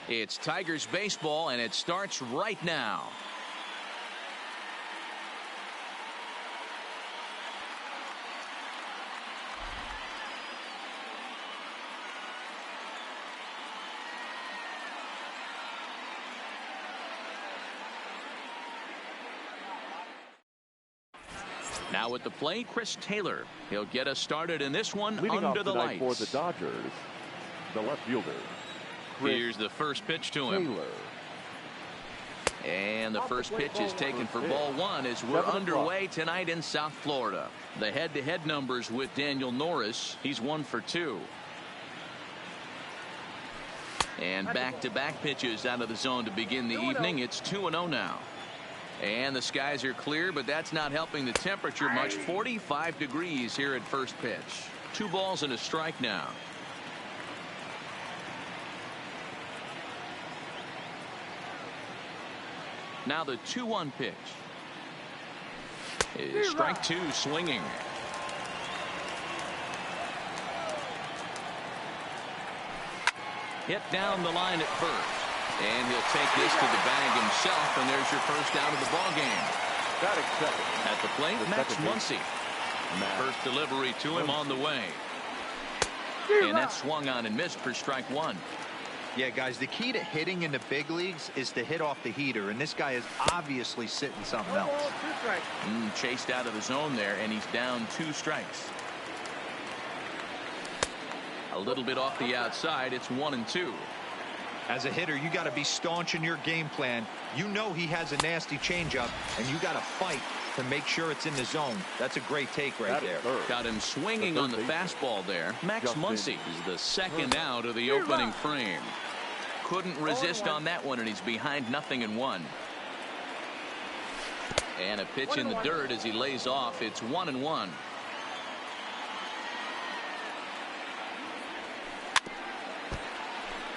It's Tigers baseball, and it starts right now. Now at the plate, Chris Taylor. He'll get us started in this one. Leading under off the lights for the Dodgers, the left fielder. Here's the first pitch to him. Taylor. And the first pitch is taken for ball one as we're underway tonight in South Florida. The head-to-head numbers with Daniel Norris. He's 1 for 2. And back-to-back pitches out of the zone to begin the evening. It's 2-0 now. And the skies are clear, but that's not helping the temperature much. 45 degrees here at first pitch. 2 balls and a strike now. Now the 2-1 pitch. Is strike 2 swinging. Hit down the line at first. And he'll take this to the bag himself, and there's your first out of the ball game. At the plate, Max Muncy. First delivery to him on the way. And that swung on and missed for strike 1. Yeah, guys, the key to hitting in the big leagues is to hit off the heater, and this guy is obviously sitting something else. Chased out of the zone there, and he's down 2 strikes. A little bit off the outside. It's 1-2. As a hitter, you got to be staunch in your game plan. You know he has a nasty changeup, and you got to fight to make sure it's in the zone. That's a great take right there. Got him swinging on the fastball there. Max Muncy is the second out of the opening frame. Couldn't resist on that one, and he's behind 0-1. And a pitch in the dirt as he lays off. It's 1-1.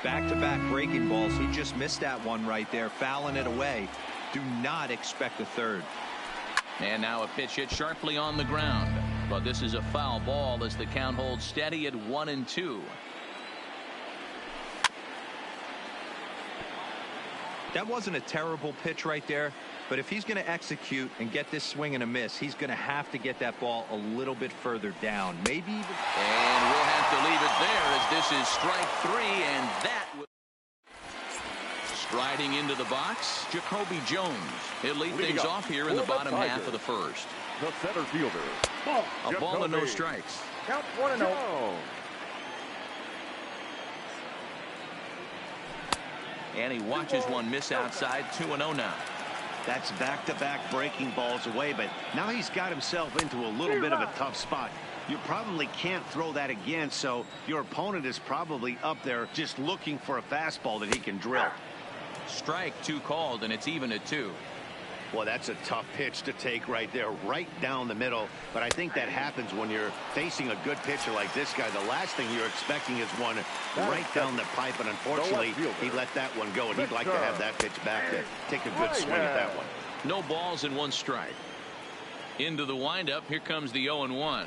Back-to-back breaking balls. He just missed that one right there, fouling it away. Do not expect a third. And now a pitch hit sharply on the ground. But this is a foul ball as the count holds steady at 1-2. That wasn't a terrible pitch right there, but if he's going to execute and get this swing and a miss, he's going to have to get that ball a little bit further down. Maybe even. And we'll have to leave it there as this is strike 3, and that striding into the box, Jacoby Jones. He'll lead things off here in the bottom half of the first. The center fielder. A ball and no strikes. Count 1-0. And he watches one miss outside. 2-0 now. That's back-to-back breaking balls away, but now he's got himself into a little bit of a tough spot. You probably can't throw that again, so your opponent is probably up there just looking for a fastball that he can drill. Strike 2 called, and it's even at 2. Well, that's a tough pitch to take right there, right down the middle. But I think that happens when you're facing a good pitcher like this guy. The last thing you're expecting is one right down the pipe, and unfortunately, he let that one go, and he'd like to have that pitch back to take a good swing at that one. No balls and 1 strike. Into the windup. Here comes the 0-1.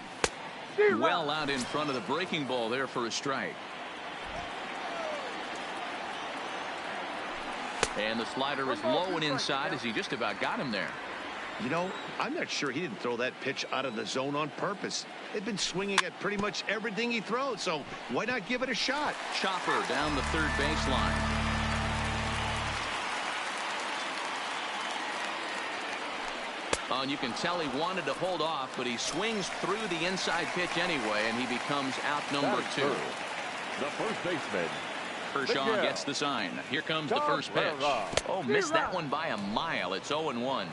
Well out in front of the breaking ball there for a strike. And the slider is low and inside as he just about got him there. You know, I'm not sure he didn't throw that pitch out of the zone on purpose. They've been swinging at pretty much everything he throws, so why not give it a shot? Chopper down the third baseline. Oh, and you can tell he wanted to hold off, but he swings through the inside pitch anyway, and he becomes out number 2. The first baseman. Kershaw gets the sign. Here comes the first pitch. Oh, missed that one by a mile. It's 0-1.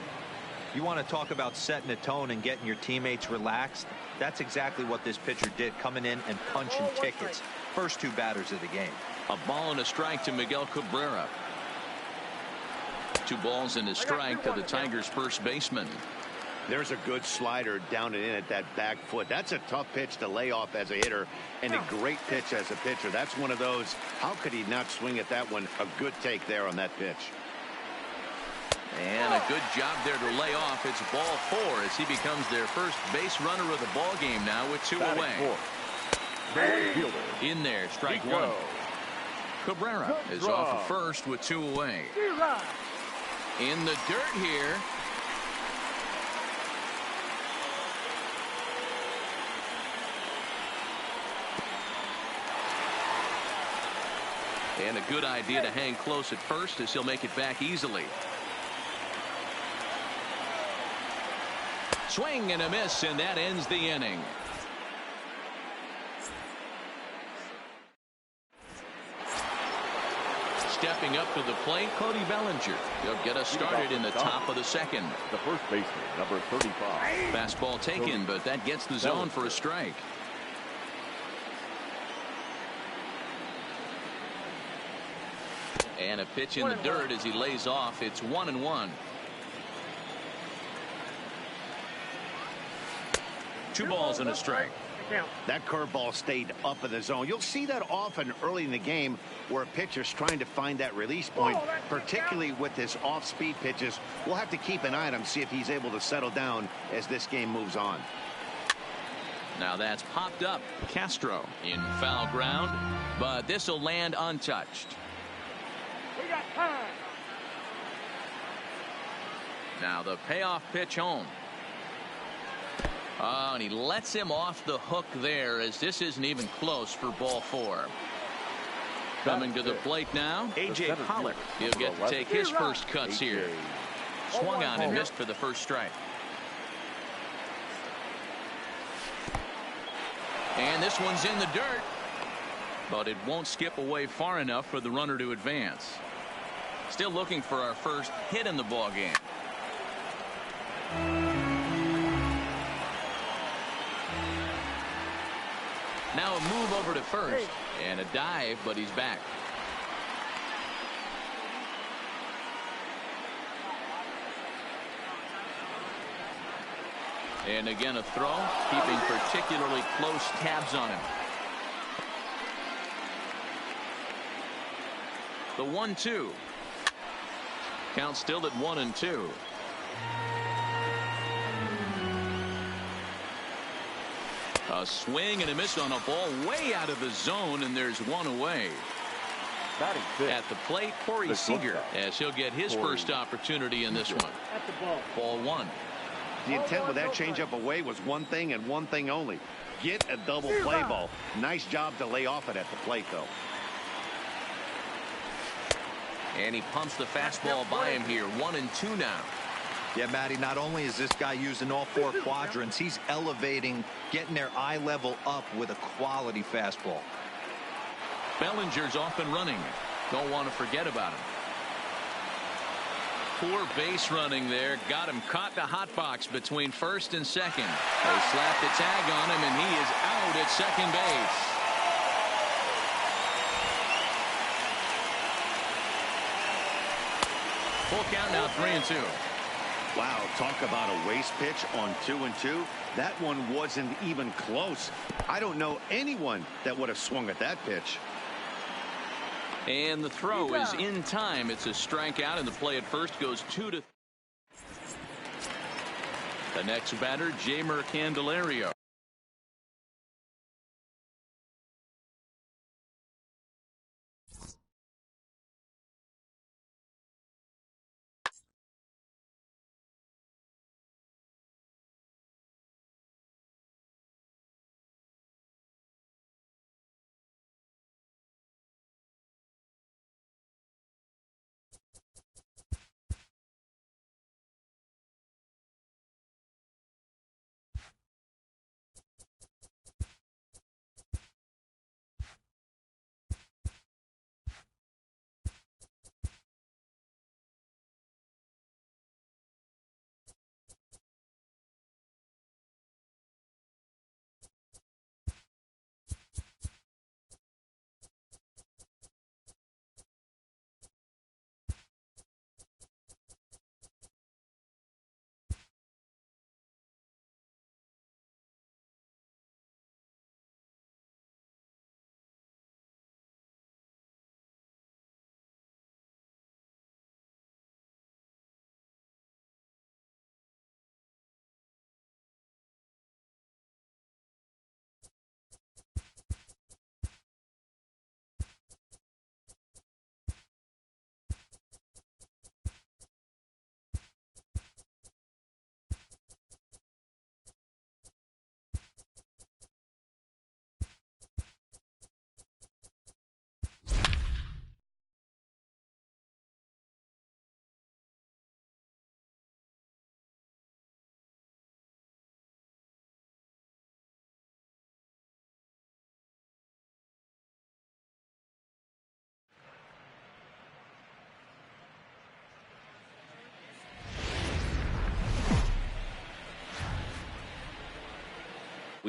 You want to talk about setting a tone and getting your teammates relaxed? That's exactly what this pitcher did, coming in and punching tickets. First 2 batters of the game. A ball and a strike to Miguel Cabrera. 2 balls and a strike to the Tigers' first baseman. There's a good slider down and in at that back foot. That's a tough pitch to lay off as a hitter, and a great pitch as a pitcher. That's one of those, how could he not swing at that one? A good take there on that pitch. And a good job there to lay off. It's ball 4 as he becomes their first base runner of the ball game now with 2 away. In there, strike 1. Cabrera is off at first with 2 away. In the dirt here. And a good idea to hang close at first as he'll make it back easily. Swing and a miss, and that ends the inning. Stepping up to the plate, Cody Bellinger. He'll get us started in the top of the second. The first baseman, number 35. Fastball taken, but that gets the zone for a strike. And a pitch in the dirt as he lays off. It's 1-1. 2 balls and a strike. That curveball stayed up in the zone. You'll see that often early in the game where a pitcher's trying to find that release point, particularly with his off-speed pitches. We'll have to keep an eye on him, see if he's able to settle down as this game moves on. Now that's popped up. Castro in foul ground, but this will land untouched. Now the payoff pitch home. Oh, and he lets him off the hook there as this isn't even close for ball 4. Coming to the plate now, A.J. Pollock. He'll get to take his first cuts here. Swung on and missed for the first strike. And this one's in the dirt, but it won't skip away far enough for the runner to advance. Still looking for our first hit in the ball game. Now a move over to first and a dive, but he's back. And again a throw, keeping particularly close tabs on him. The 1-2. Count still at 1-2. A swing and a miss on a ball way out of the zone, and there's 1 away. At the plate, Corey Seager, as he'll get his first opportunity in this one. Ball 1. The intent with that changeup away was one thing and one thing only. Get a double play ball. Nice job to lay off it at the plate, though. And he pumps the fastball by him here. 1-2 now. Yeah, Matty, not only is this guy using all 4 quadrants, he's elevating, getting their eye level up with a quality fastball. Bellinger's off and running. Don't want to forget about him. Poor base running there. Got him caught in the hot box between first and second. They slapped a tag on him, and he is out at second base. Full count now, 3-2. Wow, talk about a waste pitch on 2-2. That one wasn't even close. I don't know anyone that would have swung at that pitch. And the throw is in time. It's a strikeout, and the play at first goes 2-3. The next batter, Jeimer Candelario.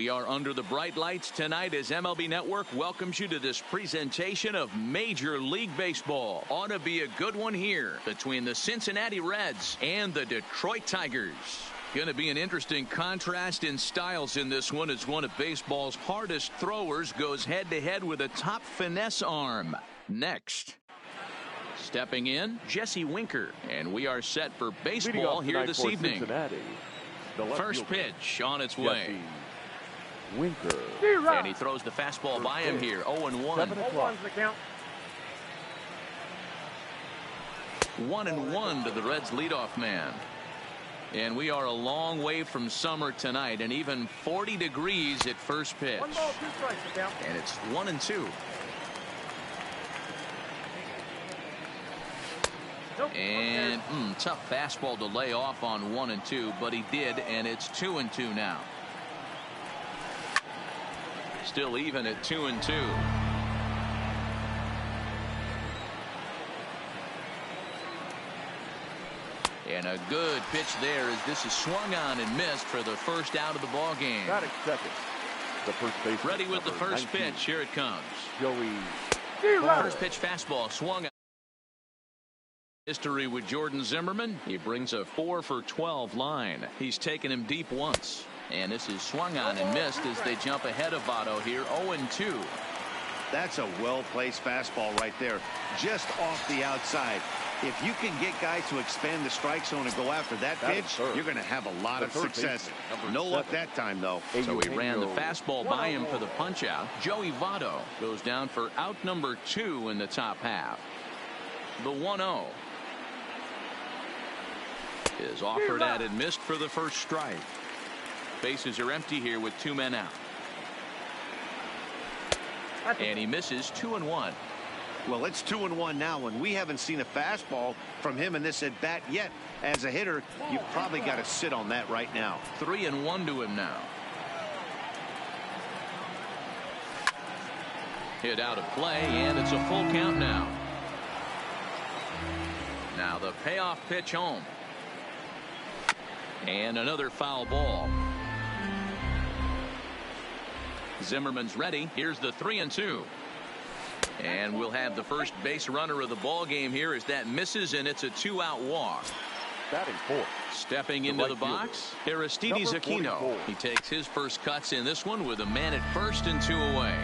We are under the bright lights tonight as MLB Network welcomes you to this presentation of Major League Baseball. Ought to be a good one here between the Cincinnati Reds and the Detroit Tigers. Going to be an interesting contrast in styles in this one as one of baseball's hardest throwers goes head-to-head with a top finesse arm. Next. Stepping in, Jesse Winker. And we are set for baseball here this evening. First pitch on its way. Winker. And he throws the fastball by him here. 0-1. 1-1 to the Reds leadoff man. And we are a long way from summer tonight, and even 40 degrees at first pitch. 1 ball, 2 strikes, and it's 1-2. And tough fastball to lay off on 1-2, but he did, and it's 2-2 now. Still even at 2-2. And a good pitch there as this is swung on and missed for the first out of the ball game. Got it, second. The first base. Ready with the first 19. Pitch. Here it comes. Joey. First pitch fastball swung on. History with Jordan Zimmerman. He brings a 4-for-12 line. He's taken him deep once. And this is swung on and missed as they jump ahead of Votto here. 0-2. That's a well-placed fastball right there. Just off the outside. If you can get guys to expand the strike zone and go after that pitch, you're going to have a lot of success. No luck that time, though. So he ran the fastball by him for the punch out. Joey Votto goes down for out number 2 in the top half. The 1-0 is offered at and missed for the first strike. Bases are empty here with 2 men out. And he misses 2-1. Well, it's 2-1 now, and we haven't seen a fastball from him in this at bat yet. As a hitter, you've probably got to sit on that right now. 3-1 to him now. Hit out of play, and it's a full count now. Now the payoff pitch home. And another foul ball. Zimmerman's ready. Here's the 3-2. And we'll have the first base runner of the ball game here as that misses, and it's a 2-out walk. Batting fourth. Stepping into the box, Aristides Aquino. He takes his first cuts in this one with a man at first and 2 away.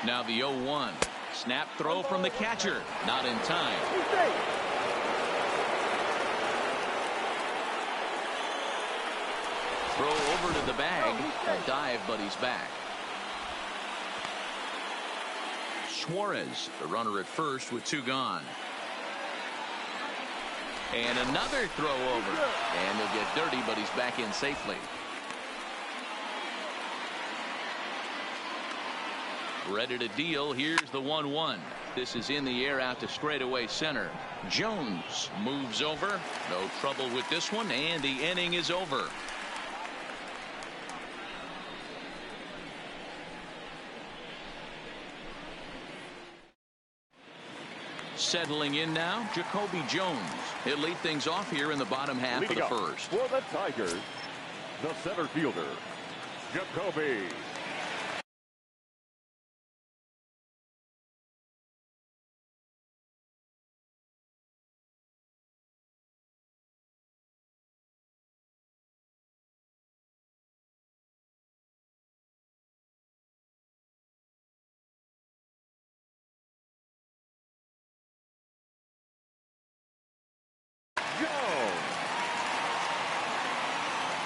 Now the 0-1. Snap throw from the catcher. Not in time. Throw over to the bag. A dive, but he's back. Suarez, the runner at first with 2 gone. And another throw over. And he'll get dirty, but he's back in safely. Ready to deal. Here's the 1-1. This is in the air out to straightaway center. Jones moves over. No trouble with this one, and the inning is over. Settling in now, Jacoby Jones. He'll lead things off here in the bottom half of the first. For the Tigers, the center fielder, Jacoby.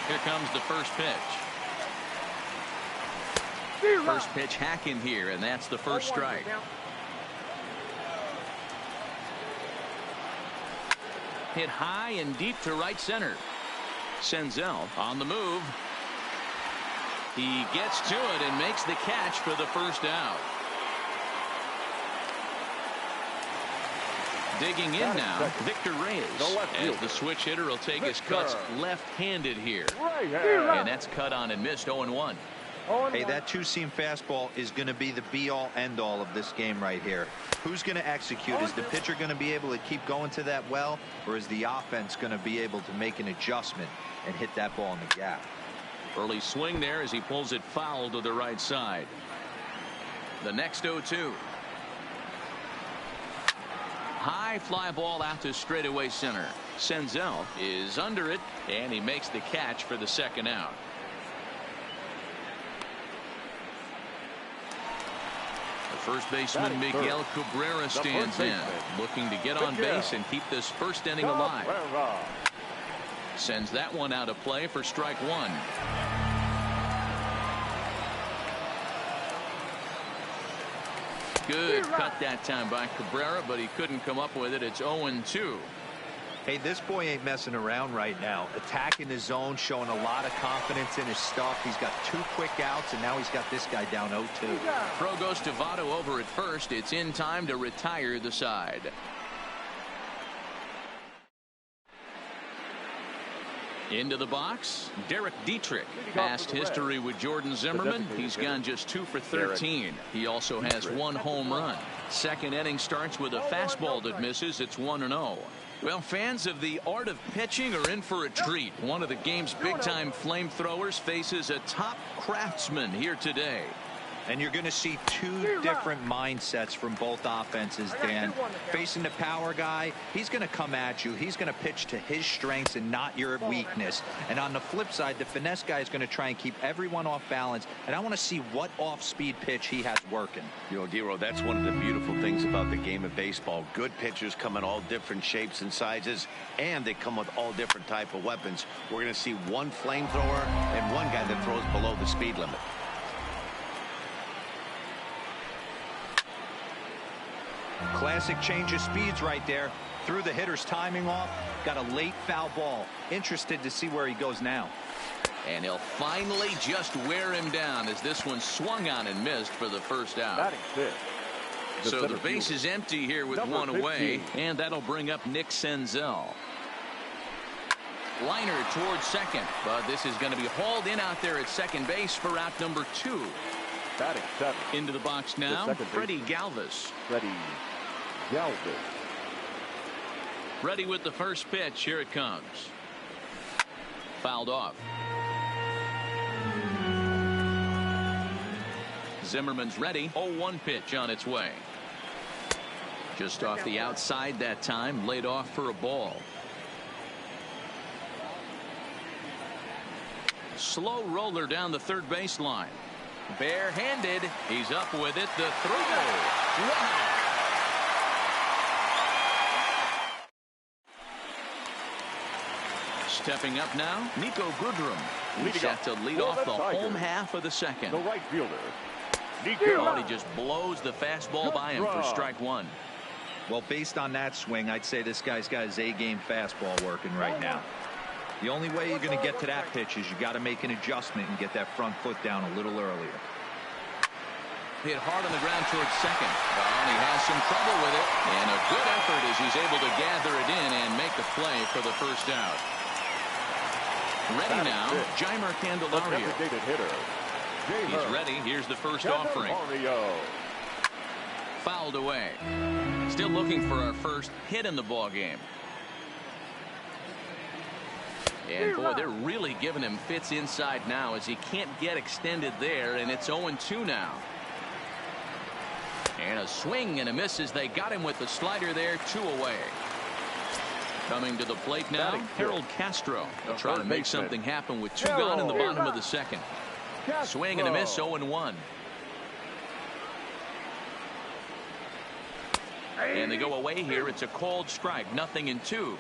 Here comes the first pitch. First pitch hack in here, and that's the first strike. Hit high and deep to right center. Senzel on the move. He gets to it and makes the catch for the first out. Digging in now, Victor Reyes, as the switch hitter will take his cuts left-handed here. And that's cut on and missed. 0-1. Hey, that 2-seam fastball is going to be the be-all, end-all of this game right here. Who's going to execute? Is the pitcher going to be able to keep going to that well, or is the offense going to be able to make an adjustment and hit that ball in the gap? Early swing there as he pulls it foul to the right side. The next 0-2. High fly ball out to straightaway center. Senzel is under it, and he makes the catch for the second out. The first baseman Miguel Cabrera stands in, looking to get on base and keep this first inning alive. Sends that one out of play for strike one. Good cut that time by Cabrera, but he couldn't come up with it. It's 0-2. Hey, this boy ain't messing around right now. Attacking his zone, showing a lot of confidence in his stuff. He's got 2 quick outs, and now he's got this guy down 0-2. Throw goes to Votto over at first. It's in time to retire the side. Into the box, Derek Dietrich. Past history with Jordan Zimmerman. He's gone just 2 for 13. He also has 1 home run. Second inning starts with a fastball that misses. It's 1-0. Well, fans of the art of pitching are in for a treat. One of the game's big-time flamethrowers faces a top craftsman here today. And you're going to see 2 different mindsets from both offenses, Dan. Facing the power guy, he's going to come at you. He's going to pitch to his strengths and not your weakness. And on the flip side, the finesse guy is going to try and keep everyone off balance. And I want to see what off-speed pitch he has working. You know, Dero, that's one of the beautiful things about the game of baseball. Good pitchers come in all different shapes and sizes, and they come with all different type of weapons. We're going to see one flamethrower and one guy that throws below the speed limit. Classic change of speeds right there. Threw the hitter's timing off. Got a late foul ball. Interested to see where he goes now. And he'll finally just wear him down as this one swung on and missed for the first out. So the base is empty here with 1 away, and that'll bring up Nick Senzel. Liner towards second, but this is going to be hauled in out there at second base for out number 2. Into the box now, Freddie Galvis. Ready with the first pitch. Here it comes. Fouled off. Zimmerman's ready. 0-1 pitch on its way. Just off the outside that time. Laid off for a ball. Slow roller down the third baseline. Barehanded. He's up with it. The throw. Wow. Stepping up now, Nico Goodrum. He's set to lead off the home half of the second. The right fielder, Nico. He just blows the fastball by him for strike one. Well, based on that swing, I'd say this guy's got his A-game fastball working right now. The only way you're going to get to that pitch is you got to make an adjustment and get that front foot down a little earlier. Hit hard on the ground towards second. And he has some trouble with it. And a good effort as he's able to gather it in and make the play for the first out. Ready now, Jeimer Candelario. He's ready. Here's the first offering. Fouled away. Still looking for our first hit in the ball game. And boy, they're really giving him fits inside now as he can't get extended there, and it's 0-2 now. And a swing and a miss as they got him with the slider there. 2 away. Coming to the plate now, Harold Castro. They'll try to make something happen with 2 gone in the bottom of the second. Swing and a miss, 0-1. And they go away here. It's a called strike, 0-2.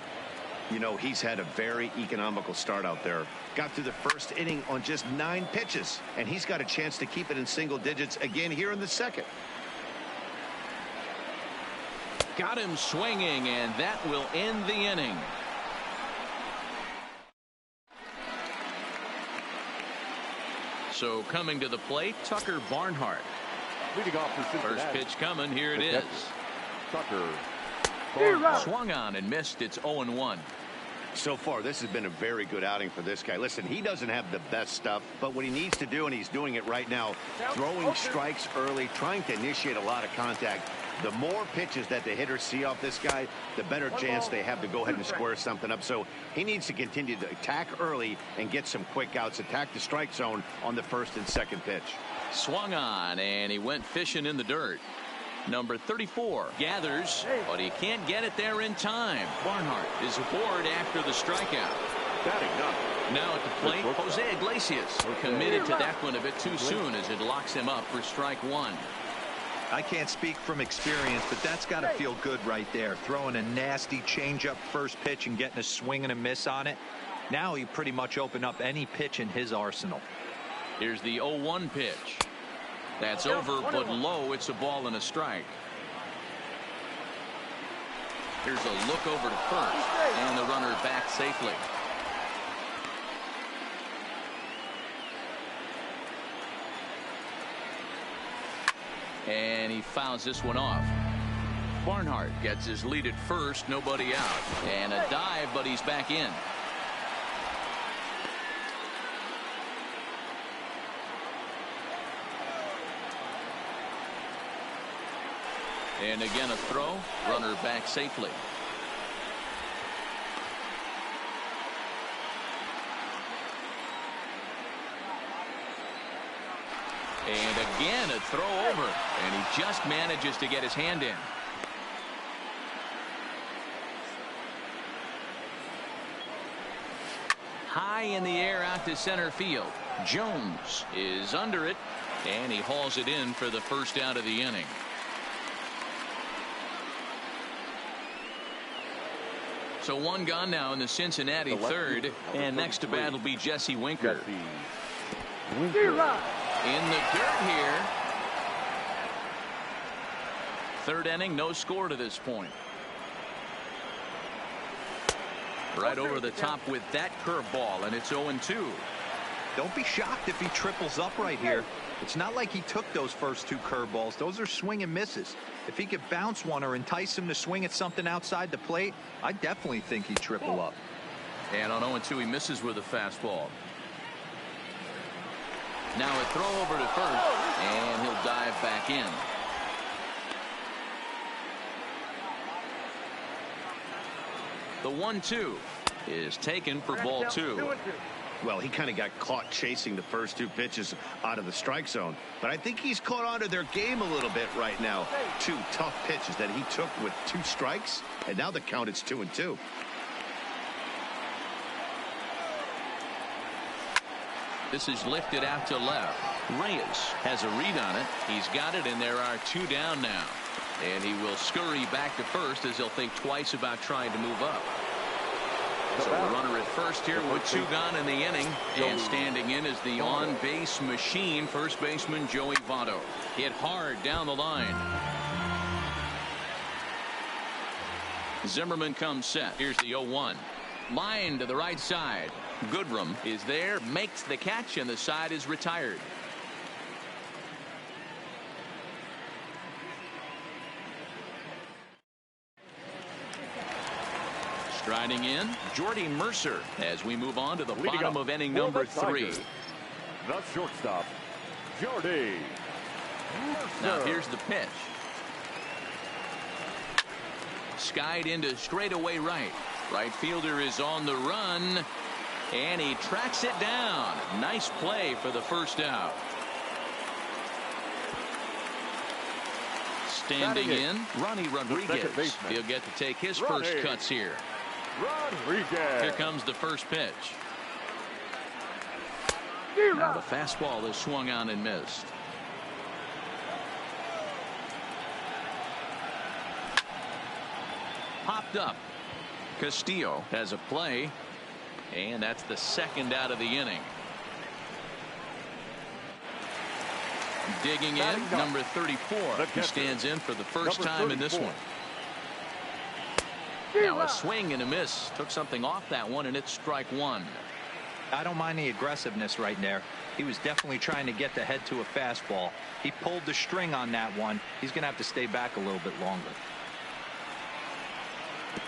You know, he's had a very economical start out there. Got through the first inning on just 9 pitches, and he's got a chance to keep it in single digits again here in the second. Got him swinging, and that will end the inning. So coming to the plate, Tucker Barnhart. First pitch coming. Here it is. Tucker swung on and missed. It's 0-1. So far, this has been a very good outing for this guy. Listen, he doesn't have the best stuff, but what he needs to do, and he's doing it right now, throwing strikes early, trying to initiate a lot of contact. The more pitches that the hitters see off this guy, the better chance they have to go ahead and square something up. So he needs to continue to attack early and get some quick outs, attack the strike zone on the first and second pitch. Swung on, and he went fishing in the dirt. Number 34 gathers, but he can't get it there in time. Barnhart is aboard after the strikeout. Now at the plate, Jose Iglesias committed to that one a bit too soon as it locks him up for strike one. I can't speak from experience, but that's got to feel good right there. Throwing a nasty changeup first pitch and getting a swing and a miss on it. Now he pretty much opened up any pitch in his arsenal. Here's the 0-1 pitch. That's over, but low. It's a ball and a strike. Here's a look over to first, and the runner back safely. And he fouls this one off. Barnhart gets his lead at first, nobody out. And a dive, but he's back in. And again a throw, runner back safely. And again a throw over, and he just manages to get his hand in. High in the air out to center field. Jones is under it, and he hauls it in for the first out of the inning. So one gone now in the Cincinnati third, and next to bat will be Jesse Winker. In the dirt here. Third inning, no score to this point. Right over the top with that curveball, and it's 0-2. Don't be shocked if he triples up right here. It's not like he took those first two curveballs. Those are swing and misses. If he could bounce one or entice him to swing at something outside the plate, I definitely think he'd triple up. And on 0-2, he misses with a fastball. Now a throw over to first, and he'll dive back in. The 1-2 is taken for ball two. Well, he kind of got caught chasing the first two pitches out of the strike zone. But I think he's caught on to their game a little bit right now. Two tough pitches that he took with two strikes, and now the count is 2-2. This is lifted out to left. Reyes has a read on it. He's got it, and there are two down now. And he will scurry back to first as he'll think twice about trying to move up. So the runner at first here with two gone in the inning, and standing in is the on-base machine, first baseman Joey Votto. Hit hard down the line. Zimmerman comes set. Here's the 0-1. Line to the right side. Goodrum is there, makes the catch, and the side is retired. Striding in, Jordy Mercer as we move on to the bottom of inning number 3. The shortstop, Jordy Mercer. Now here's the pitch. Skied into straightaway right. Right fielder is on the run, and he tracks it down. Nice play for the first out. Standing in, Ronnie Rodriguez. He'll get to take his first cuts here. Rodriguez. Here comes the first pitch. Now the fastball is swung on and missed. Popped up. Castillo has a play, and that's the second out of the inning. Digging in, number 34, who stands in for the first time in this one. Now a swing and a miss. Took something off that one, and it's strike one. I don't mind the aggressiveness right there. He was definitely trying to get the head to a fastball. He pulled the string on that one. He's going to have to stay back a little bit longer.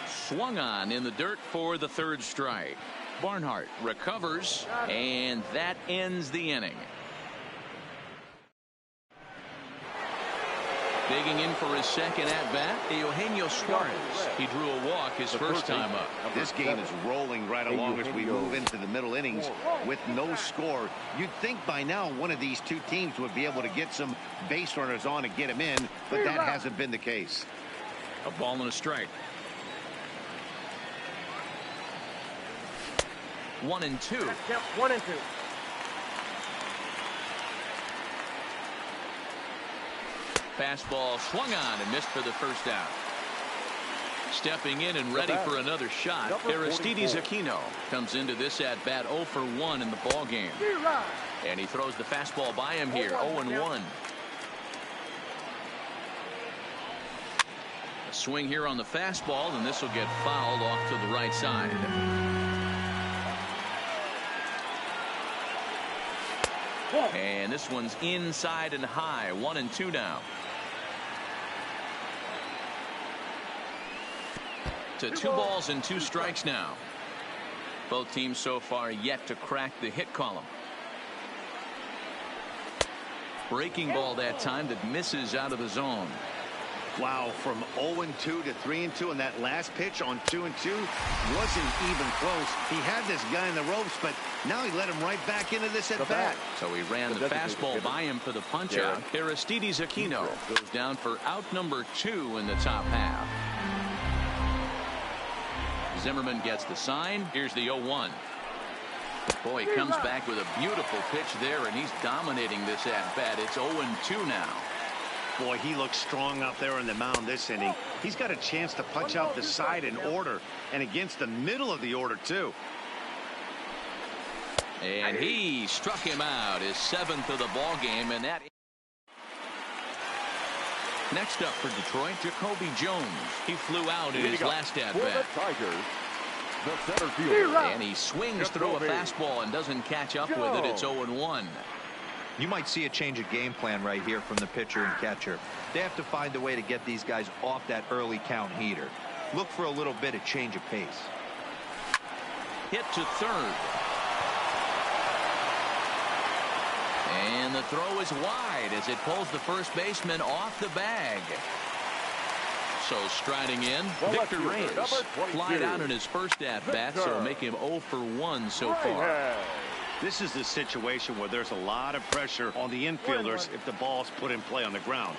Swung on in the dirt for the third strike. Barnhart recovers, and that ends the inning. Digging in for his second at-bat, Eugenio Suarez. He drew a walk his first time up. This game is rolling right along as we move into the middle innings with no score. You'd think by now one of these two teams would be able to get some base runners on and get them in, but that hasn't been the case. A ball and a strike. 1-2. 1-2. Fastball swung on and missed for the first out. Stepping in and ready for another shot, Aristides Aquino comes into this at-bat 0 for 1 in the ball game. And he throws the fastball by him here, 0-1. A swing here on the fastball, and this will get fouled off to the right side. And this one's inside and high, 1-2 now. To 2 balls and 2 strikes now. Both teams so far yet to crack the hit column. Breaking ball that time that misses out of the zone. Wow, from 0-2 to 3-2, and that last pitch on 2-2 wasn't even close. He had this guy in the ropes, but now he let him right back into this at bat. So he ran the fastball by him for the punch out. Aristides Aquino goes down for out number 2 in the top half. Zimmerman gets the sign. Here's the 0-1. Boy, he comes back with a beautiful pitch there, and he's dominating this at bat. It's 0-2 now. Boy, he looks strong out there on the mound this inning. He's got a chance to punch out the side in order, and against the middle of the order too. And he struck him out, his 7th of the ball game, and that. Next up for Detroit, Jacoby Jones. He flew out in his last at bat. The center fielder. And he swings through a fastball and doesn't catch up with it. It's 0-1. You might see a change of game plan right here from the pitcher and catcher. They have to find a way to get these guys off that early count heater. Look for a little bit of change of pace. Hit to third. And the throw is wide as it pulls the first baseman off the bag. So striding in, Victor Reyes flied out in his first at-bat, so make him 0 for 1 so far. This is the situation where there's a lot of pressure on the infielders if the ball's put in play on the ground.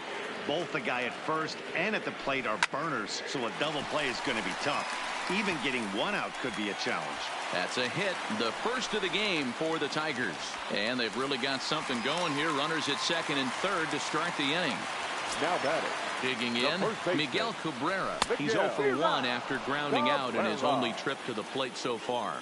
Both the guy at first and at the plate are burners, so a double play is going to be tough. Even getting one out could be a challenge. That's a hit, the first of the game for the Tigers. And they've really got something going here. Runners at second and third to start the inning. Now batting. Digging in, Miguel Cabrera. He's 0 for 1 after grounding out in his only trip to the plate so far.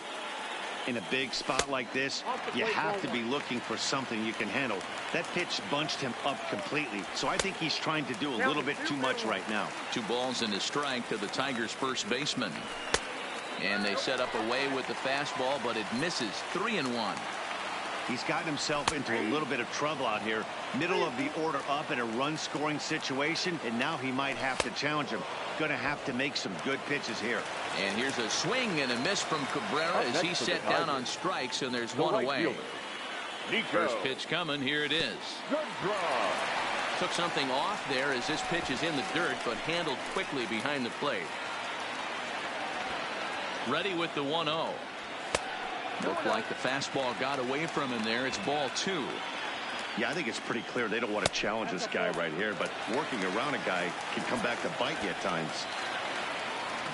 In a big spot like this, you have to be looking for something you can handle. That pitch bunched him up completely, so I think he's trying to do a little bit too much right now. 2 balls and a strike to the Tigers' first baseman. And they set up away with the fastball, but it misses. 3-1. He's gotten himself into a little bit of trouble out here. Middle of the order up in a run-scoring situation, and now he might have to challenge him. Going to have to make some good pitches here. And here's a swing and a miss from Cabrera as he's set down on strikes, and there's one away. First pitch coming. Here it is. Took something off there as this pitch is in the dirt, but handled quickly behind the plate. Ready with the 1-0. Looked like the fastball got away from him there. It's ball 2. Yeah, I think it's pretty clear they don't want to challenge this guy right here, but working around a guy can come back to bite you at times.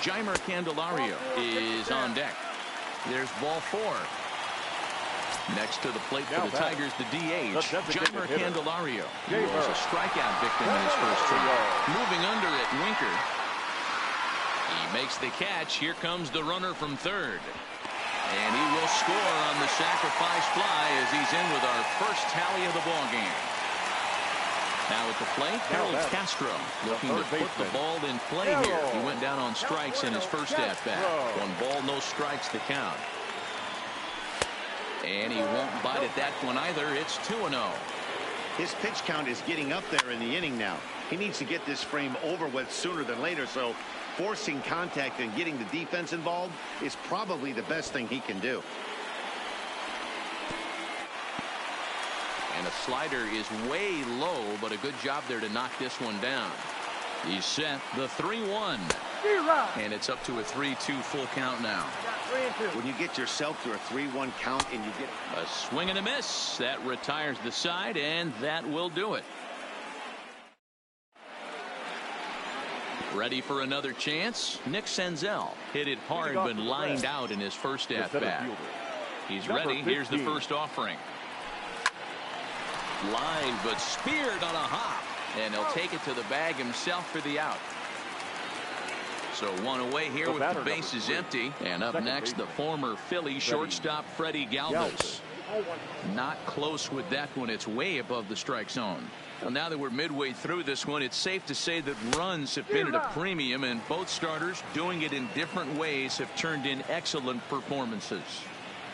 Jeimer Candelario is on deck. There's ball 4. Next to the plate for the Tigers, the DH, Jeimer Candelario. He was a strikeout victim in his first trip. Moving under it, Winker. He makes the catch. Here comes the runner from third. And he will score on the sacrifice fly as he's in with our first tally of the ball game. Now at the plate, Harold Castro looking to put the ball in play here. He went down on strikes in his first at-bat. 1 ball, no strikes to count. And he won't bite at that one either. It's 2-0. His pitch count is getting up there in the inning now. He needs to get this frame over with sooner than later, so forcing contact and getting the defense involved is probably the best thing he can do. And a slider is way low, but a good job there to knock this one down. He's set the 3-1. And it's up to a 3-2 full count now. When you get yourself to a 3-1 count and you get a swing and a miss, that retires the side, and that will do it. Ready for another chance? Nick Senzel hit it hard but lined out in his first at-bat. He's ready. Here's the first offering. Line but speared on a hop, and he'll take it to the bag himself for the out. So one away here with the bases empty. And up next, the former Philly shortstop Freddie Galvis. Not close with that one. It's way above the strike zone. Well, now that we're midway through this one, it's safe to say that runs have been at a premium, and both starters, doing it in different ways, have turned in excellent performances.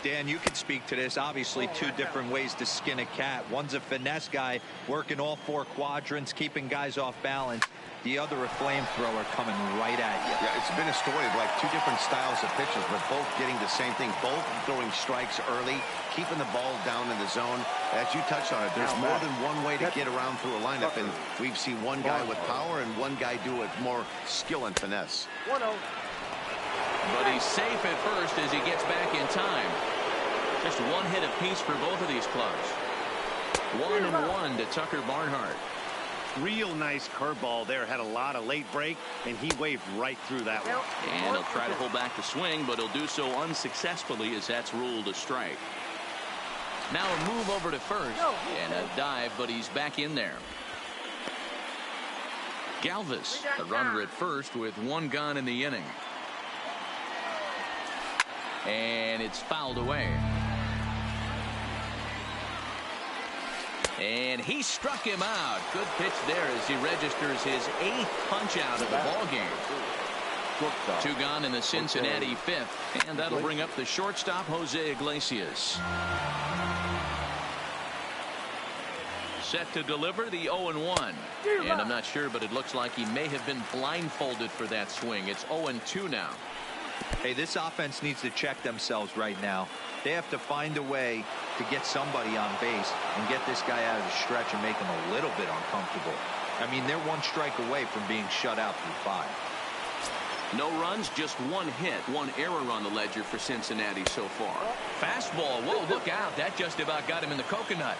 Dan, you can speak to this. Obviously, two different ways to skin a cat. One's a finesse guy working all four quadrants, keeping guys off balance. The other, a flamethrower coming right at you. Yeah, it's been a story of like two different styles of pitches, but both getting the same thing. Both throwing strikes early, keeping the ball down in the zone. As you touched on it, there's more than one way to get around through a lineup, and we've seen one guy with power and one guy do it more skill and finesse. 1-0. But he's safe at first as he gets back in time. Just one hit apiece for both of these clubs. 1-1 to Tucker Barnhart. Real nice curveball there. Had a lot of late break, and he waved right through that one. And he'll try to hold back the swing, but he'll do so unsuccessfully as that's ruled a strike. Now a move over to first and a dive, but he's back in there. Galvis, a runner at first with one gone in the inning. And it's fouled away. And he struck him out. Good pitch there as he registers his 8th punch out of the ball game. 2 gone in the Cincinnati 5th, and that'll bring up the shortstop Jose Iglesias. Set to deliver the 0-1. And I'm not sure, but it looks like he may have been blindfolded for that swing. It's 0-2 now. Hey, this offense needs to check themselves right now. They have to find a way to get somebody on base and get this guy out of the stretch and make him a little bit uncomfortable. I mean, they're 1 strike away from being shut out through 5. No runs, just 1 hit, 1 error on the ledger for Cincinnati so far. Fastball, whoa, look out. That just about got him in the coconut.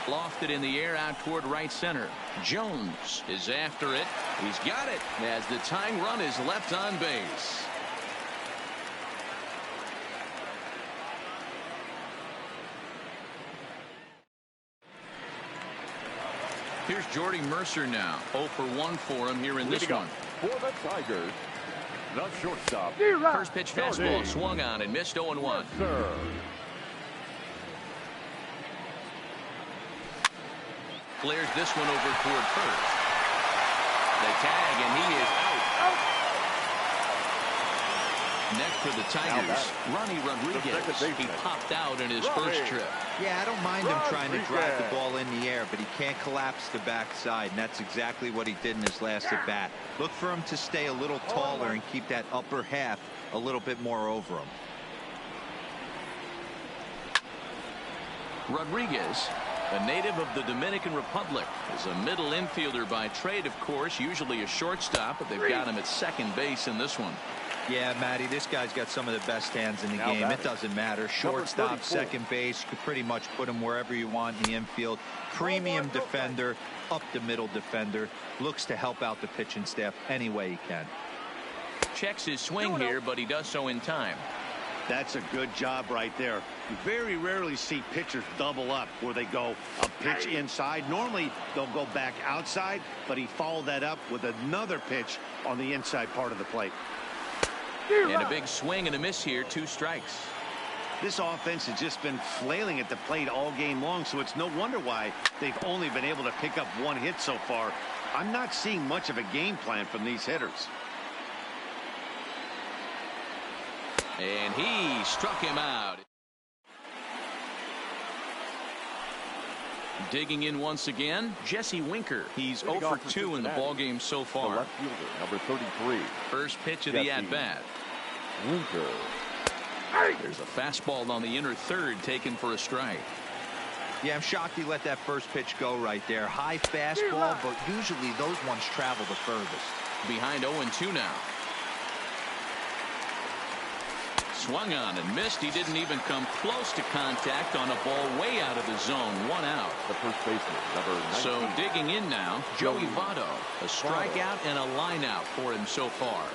Lofted in the air out toward right center. Jones is after it. He's got it as the tying run is left on base. Here's Jordy Mercer now. 0 for 1 for him here in this one. For the Tigers, the shortstop. First pitch fastball swung on and missed 0-1. Flares this one over toward first. The tag, and he is out. Next for the Tigers, Ronnie Rodriguez. He popped out in his first trip. Yeah, I don't mind him trying to drive the ball in the air, but he can't collapse the backside, and that's exactly what he did in his last at bat. Look for him to stay a little taller and keep that upper half a little bit more over him. Rodriguez, a native of the Dominican Republic, is a middle infielder by trade, of course, usually a shortstop, but they've got him at second base in this one. Yeah, Matty, this guy's got some of the best hands in the game. It doesn't matter. Shortstop, second base, you could pretty much put him wherever you want in the infield. Premium defender, up the middle defender. Looks to help out the pitching staff any way he can. Checks his swing here, but he does so in time. That's a good job right there. You very rarely see pitchers double up where they go a pitch inside. Normally they'll go back outside, but he followed that up with another pitch on the inside part of the plate. And a big swing and a miss here, 2 strikes. This offense has just been flailing at the plate all game long, so it's no wonder why they've only been able to pick up 1 hit so far. I'm not seeing much of a game plan from these hitters. And he struck him out. Digging in once again, Jesse Winker. He's 0 for 2 in the ballgame so far. Left fielder, number 33. First pitch of the at-bat. Winker. There's a fastball on the inner third taken for a strike. Yeah, I'm shocked he let that first pitch go right there. High fastball, but usually those ones travel the furthest. Behind 0-2 now. Swung on and missed. He didn't even come close to contact on a ball way out of the zone. 1 out. The first baseman, number 19. So digging in now, Joey Votto. A strikeout and a line out for him so far.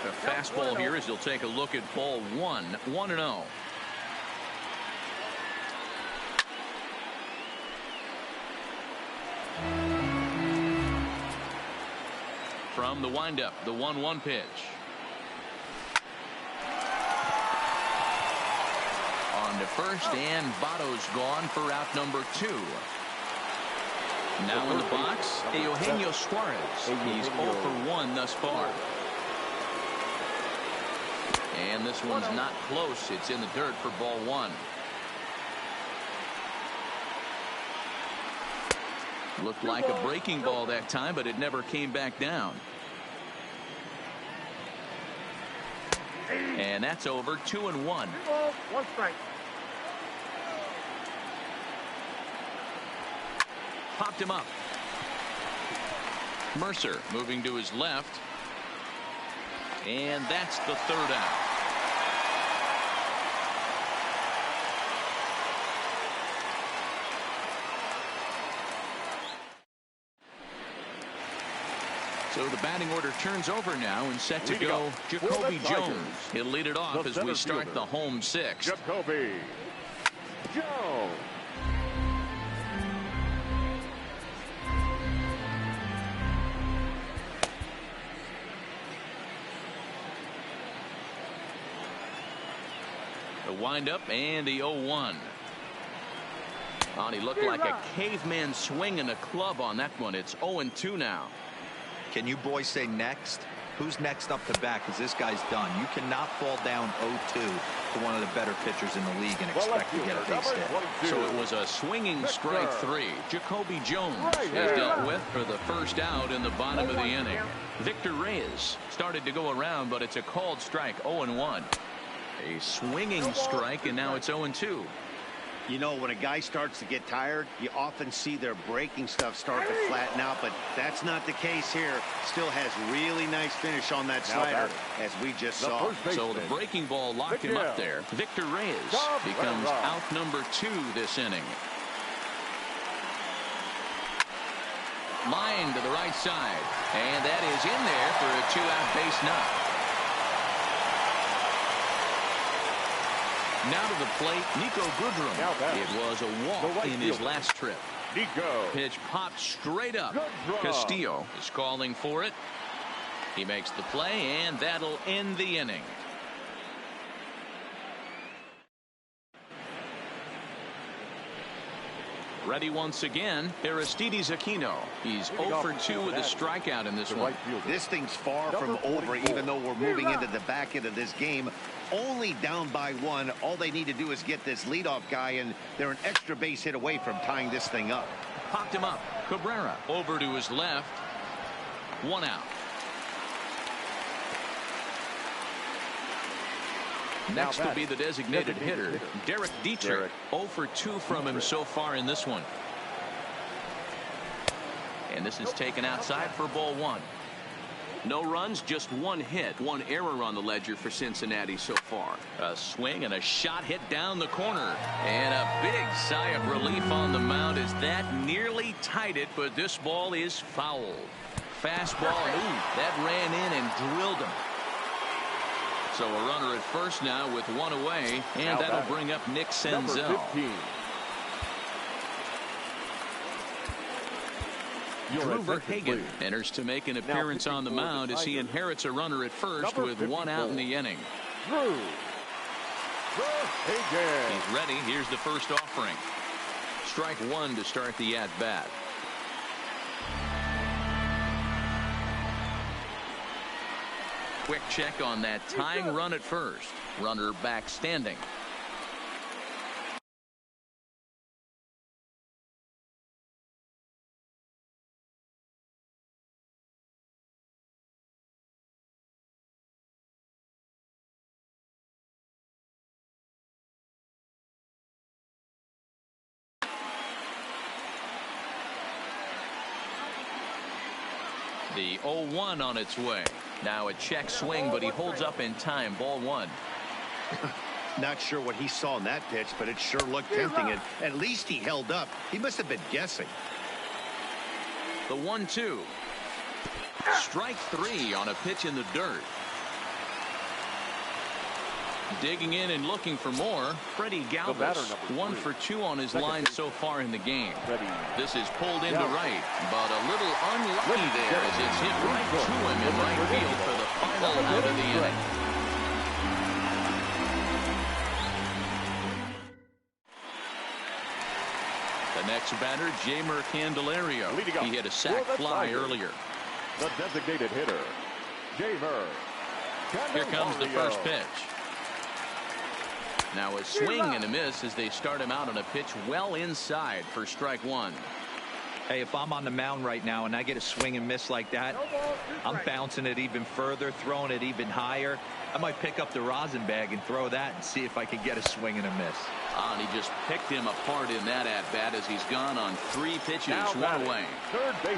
The fastball here as he'll take a look at ball 1. 1-0. From the windup, the 1-1 pitch. On to first, and Votto's gone for out number 2. Now in the box, Eugenio Suarez. He's 0 for 1 thus far. And this one's not close. It's in the dirt for ball 1. Looked like a breaking ball that time, but it never came back down. And that's over. 2-1. 1 strike. Popped him up. Mercer moving to his left. And that's the 3rd out. So the batting order turns over now and set to go Jacoby Jones. He'll lead it off as we start the home 6th. Jacoby Jones. The windup and the 0-1. Oh, he looked like a caveman swinging a club on that one. It's 0-2 now. Can you boys say next? Who's next up to bat? Because this guy's done. You cannot fall down 0-2 to one of the better pitchers in the league and expect to get a base hit. So it was a swinging strike 3. Jacoby Jones is dealt with for the first out in the bottom of the inning. Victor Reyes started to go around, but it's a called strike. 0-1. A swinging strike, and now it's 0-2. You know, when a guy starts to get tired, you often see their breaking stuff start to flatten out, but that's not the case here. Still has really nice finish on that slider, as we just saw. So the breaking ball locked him up there. Victor Reyes becomes out number 2 this inning. Line to the right side, and that is in there for a 2-out base knock. Now to the plate, Nico Goodrum. It was a walk in his last trip. Nico. Pitch popped straight up. Castillo is calling for it. He makes the play, and that'll end the inning. Ready once again, Aristides Aquino. He's 0 for 2 with a strikeout in this one. This thing's far from over, even though we're moving into the back end of this game. Only down by 1. All they need to do is get this leadoff guy, and they're an extra base hit away from tying this thing up. Popped him up. Cabrera over to his left. 1 out. Next will be the designated hitter, Derek Dietrich. 0 for 2 from him so far in this one. And this is taken outside for ball 1. No runs, just 1 hit. 1 error on the ledger for Cincinnati so far. A swing and a shot hit down the corner. And a big sigh of relief on the mound as that nearly tied it, but this ball is fouled. Fastball, that ran in and drilled him. So a runner at first now with 1 away, and that'll bring up Nick Senzel. Drew Verhagen enters to make an appearance on the mound as he inherits a runner at first with 1 out in the inning. Drew Verhagen. He's ready. Here's the first offering. Strike 1 to start the at-bat. Quick check on that tying run at first. Runner back standing. The 0-1 on its way. Now a check swing, but he holds up in time. Ball one. Not sure what he saw in that pitch, but it sure looked tempting, and at least he held up. He must have been guessing. The 1-2. Strike three on a pitch in the dirt. Digging in and looking for more. Freddie Galvis, 1 for 2 on his line so far in the game. This is pulled into right, but a little unlucky there as it's hit right to him in right field for the final out of the inning. The next batter, Jeimer Candelario. He hit a sac fly earlier. The designated hitter, Jeimer Candelario. Here comes the first pitch. Now a swing and a miss as they start him out on a pitch well inside for strike one. Hey, if I'm on the mound right now and I get a swing and miss like that, I'm bouncing it even further, throwing it even higher. I might pick up the rosin bag and throw that and see if I can get a swing and a miss. And he just picked him apart in that at-bat as he's gone on 3 pitches, one away.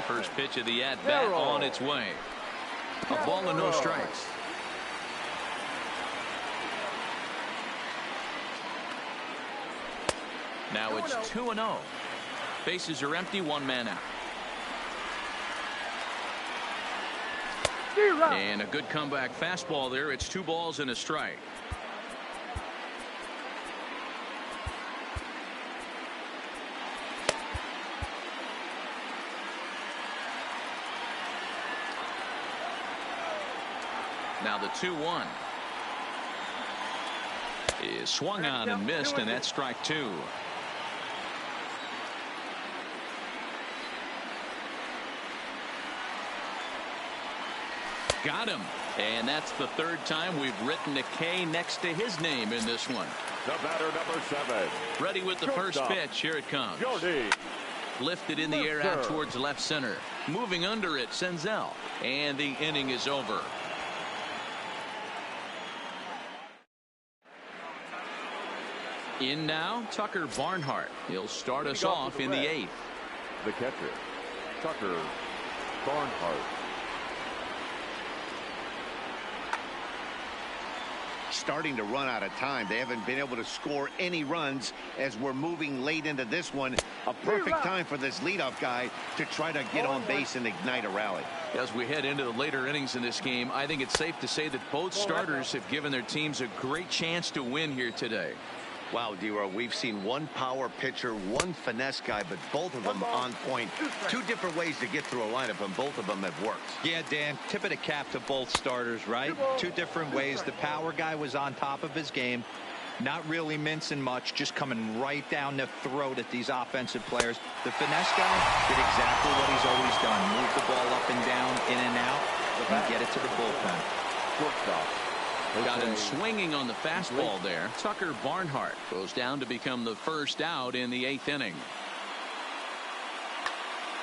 First pitch of the at-bat on its way. A ball and no strikes. Now it's 2-0. Bases are empty, 1 man out. And a good comeback fastball there. It's 2 balls and a strike. Now the 2-1 is swung on and missed, and that's strike 2. Got him. And that's the 3rd time we've written a K next to his name in this one. The batter, number 7. Ready with the first pitch. Here it comes. Lifted in the air out towards left center. Moving under it, Senzel. And the inning is over. In now, Tucker Barnhart. He'll start us off in the 8th. The catcher, Tucker Barnhart. Starting to run out of time. They haven't been able to score any runs as we're moving late into this one. A perfect time for this leadoff guy to try to get on base and ignite a rally. As we head into the later innings in this game, I think it's safe to say that both starters have given their teams a great chance to win here today. Wow, D-Row, we've seen one power pitcher, one finesse guy, but both of them on point. 2 different ways to get through a lineup, and both of them have worked. Yeah, Dan, tip of the cap to both starters, right? 2 different ways. The power guy was on top of his game, not really mincing much, just coming right down the throat at these offensive players. The finesse guy did exactly what he's always done. Move the ball up and down, in and out, and get it to the bullpen. Shortstop. Got him swinging on the fastball there. Tucker Barnhart goes down to become the first out in the 8th inning.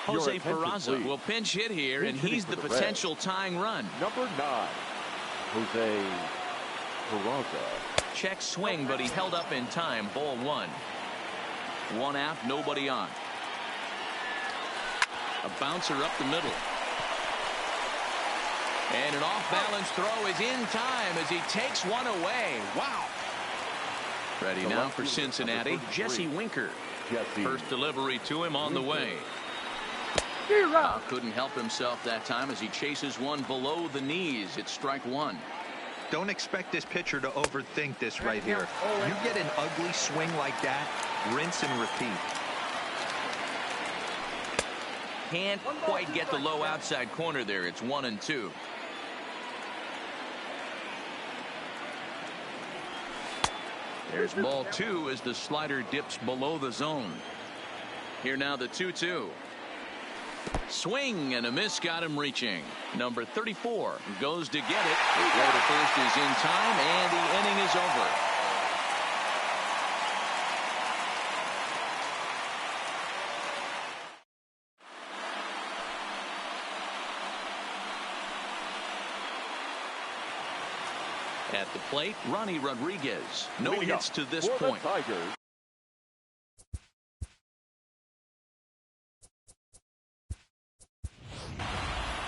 Jose Peraza will pinch hit here, and he's the potential tying run. Number 9, Jose Peraza. Check swing, but he held up in time. Ball 1. 1 out, nobody on. A bouncer up the middle. And an off-balance throw is in time as he takes one away. Wow. Ready now for Cincinnati, Jesse Winker. First delivery to him on the way. Couldn't help himself that time as he chases one below the knees. It's strike 1. Don't expect this pitcher to overthink this right here. You get an ugly swing like that, rinse and repeat. Can't quite get the low outside corner there. It's 1-2. There's ball 2 as the slider dips below the zone. Here now the 2-2. Swing and a miss got him reaching. Number 34 goes to get it. The throw to first is in time, and the inning is over. At the plate, Ronnie Rodriguez. No hits to this point.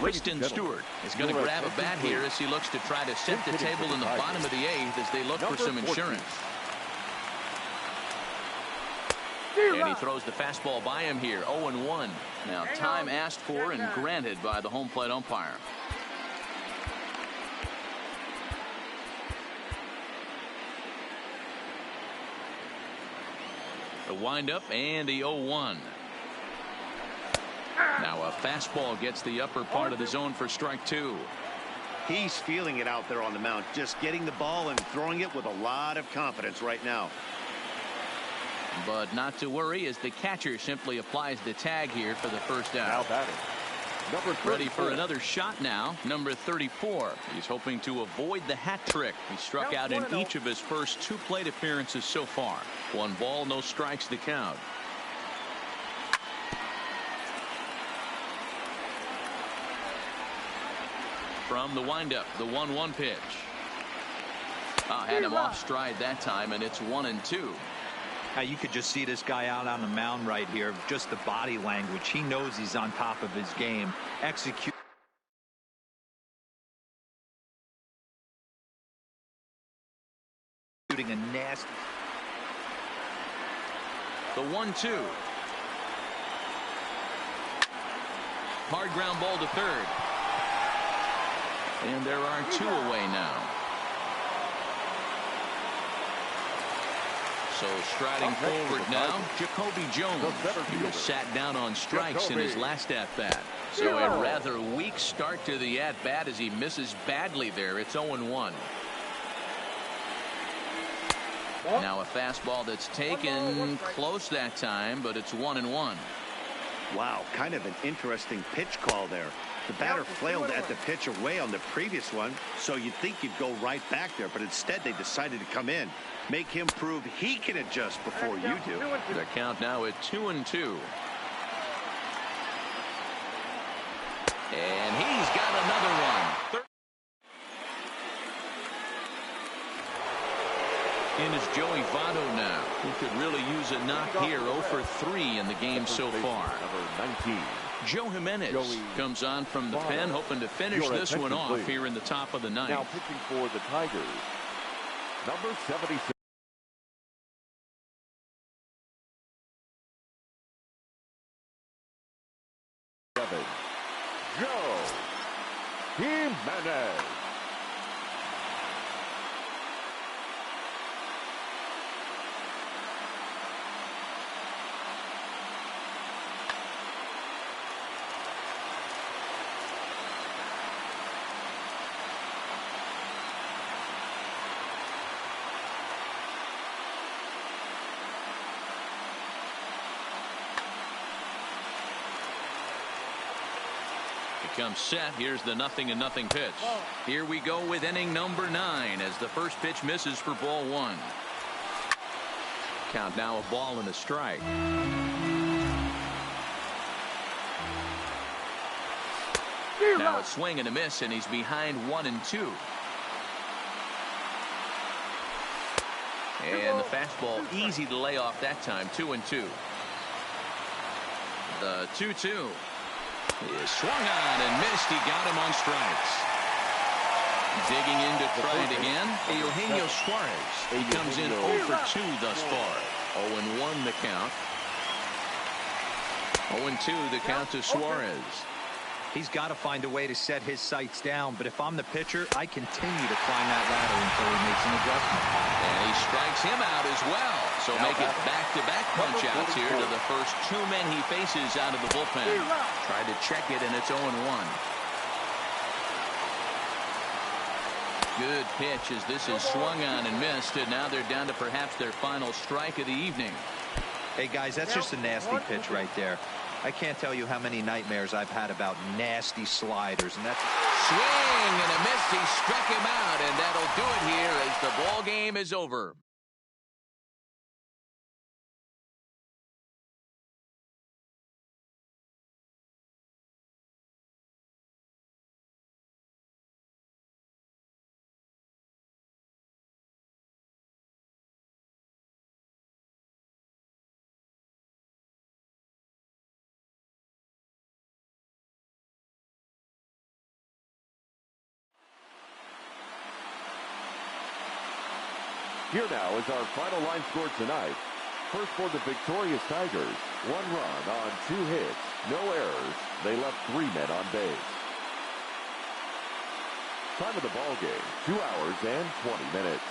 Kristen Stewart is going to grab a bat here as he looks to try to set the table in the bottom of the 8th as they look for some insurance. And he throws the fastball by him here. 0-1. Now time asked for and granted by the home plate umpire. The windup and the 0-1. Now a fastball gets the upper part of the zone for strike 2. He's feeling it out there on the mound, just getting the ball and throwing it with a lot of confidence right now. But not to worry as the catcher simply applies the tag here for the first Now out. batting. Number 34. Ready for another shot now. Number 34. He's hoping to avoid the hat trick. He struck out in each of his first 2 plate appearances so far. 1 ball, no strikes the count. From the windup, the 1-1 pitch. Had him off stride that time, and it's 1-2. Now you could just see this guy out on the mound right here. Just the body language. He knows he's on top of his game. Executing a nasty. The 1-2. Hard ground ball to third. And there are 2 away now. So striding forward now, Jacoby Jones. He was sat down on strikes in his last at-bat. So a rather weak start to the at-bat as he misses badly there. It's 0-1. Now a fastball that's taken close that time, but it's 1-1. Wow, kind of an interesting pitch call there. The batter flailed at the pitch away on the previous one, so you'd think you'd go right back there, but instead they decided to come in. Make him prove he can adjust before you do. The count now at 2-2. And he's got another one. In is Joey Votto now, who could really use a knock here. 0 for 3 in the game so far. Number 19. Joe Jimenez comes on from the pen, hoping to finish this one off here in the top of the 9th. Now pitching for the Tigers. Number 76. Joe Jimenez. Comes set. Here's the 0-0 pitch. Here we go with inning number 9 as the first pitch misses for ball 1. Count now a ball and a strike. Now a swing and a miss, and he's behind 1-2. And the fastball easy to lay off that time. 2-2. The 2-2. He is swung on and missed. He got him on strikes. Digging in to try it again. Eugenio Suarez. He comes in 0 for 2 thus far. 0-1 the count. 0-2 the count to Suarez. He's got to find a way to set his sights down, but if I'm the pitcher, I continue to climb that ladder until he makes an adjustment. And he strikes him out as well. So make it back-to-back punch-outs here to the first 2 men he faces out of the bullpen. Tried to check it, and it's 0-1. Good pitch as this is swung on and missed, and now they're down to perhaps their final strike of the evening. Hey, guys, that's just a nasty pitch right there. I can't tell you how many nightmares I've had about nasty sliders, and that's swing and a miss. He struck him out, and that'll do it here as the ball game is over. Here now is our final line score tonight. First for the victorious Tigers, 1 run on 2 hits, no errors. They left 3 men on base. Time of the ball game, 2 hours and 20 minutes.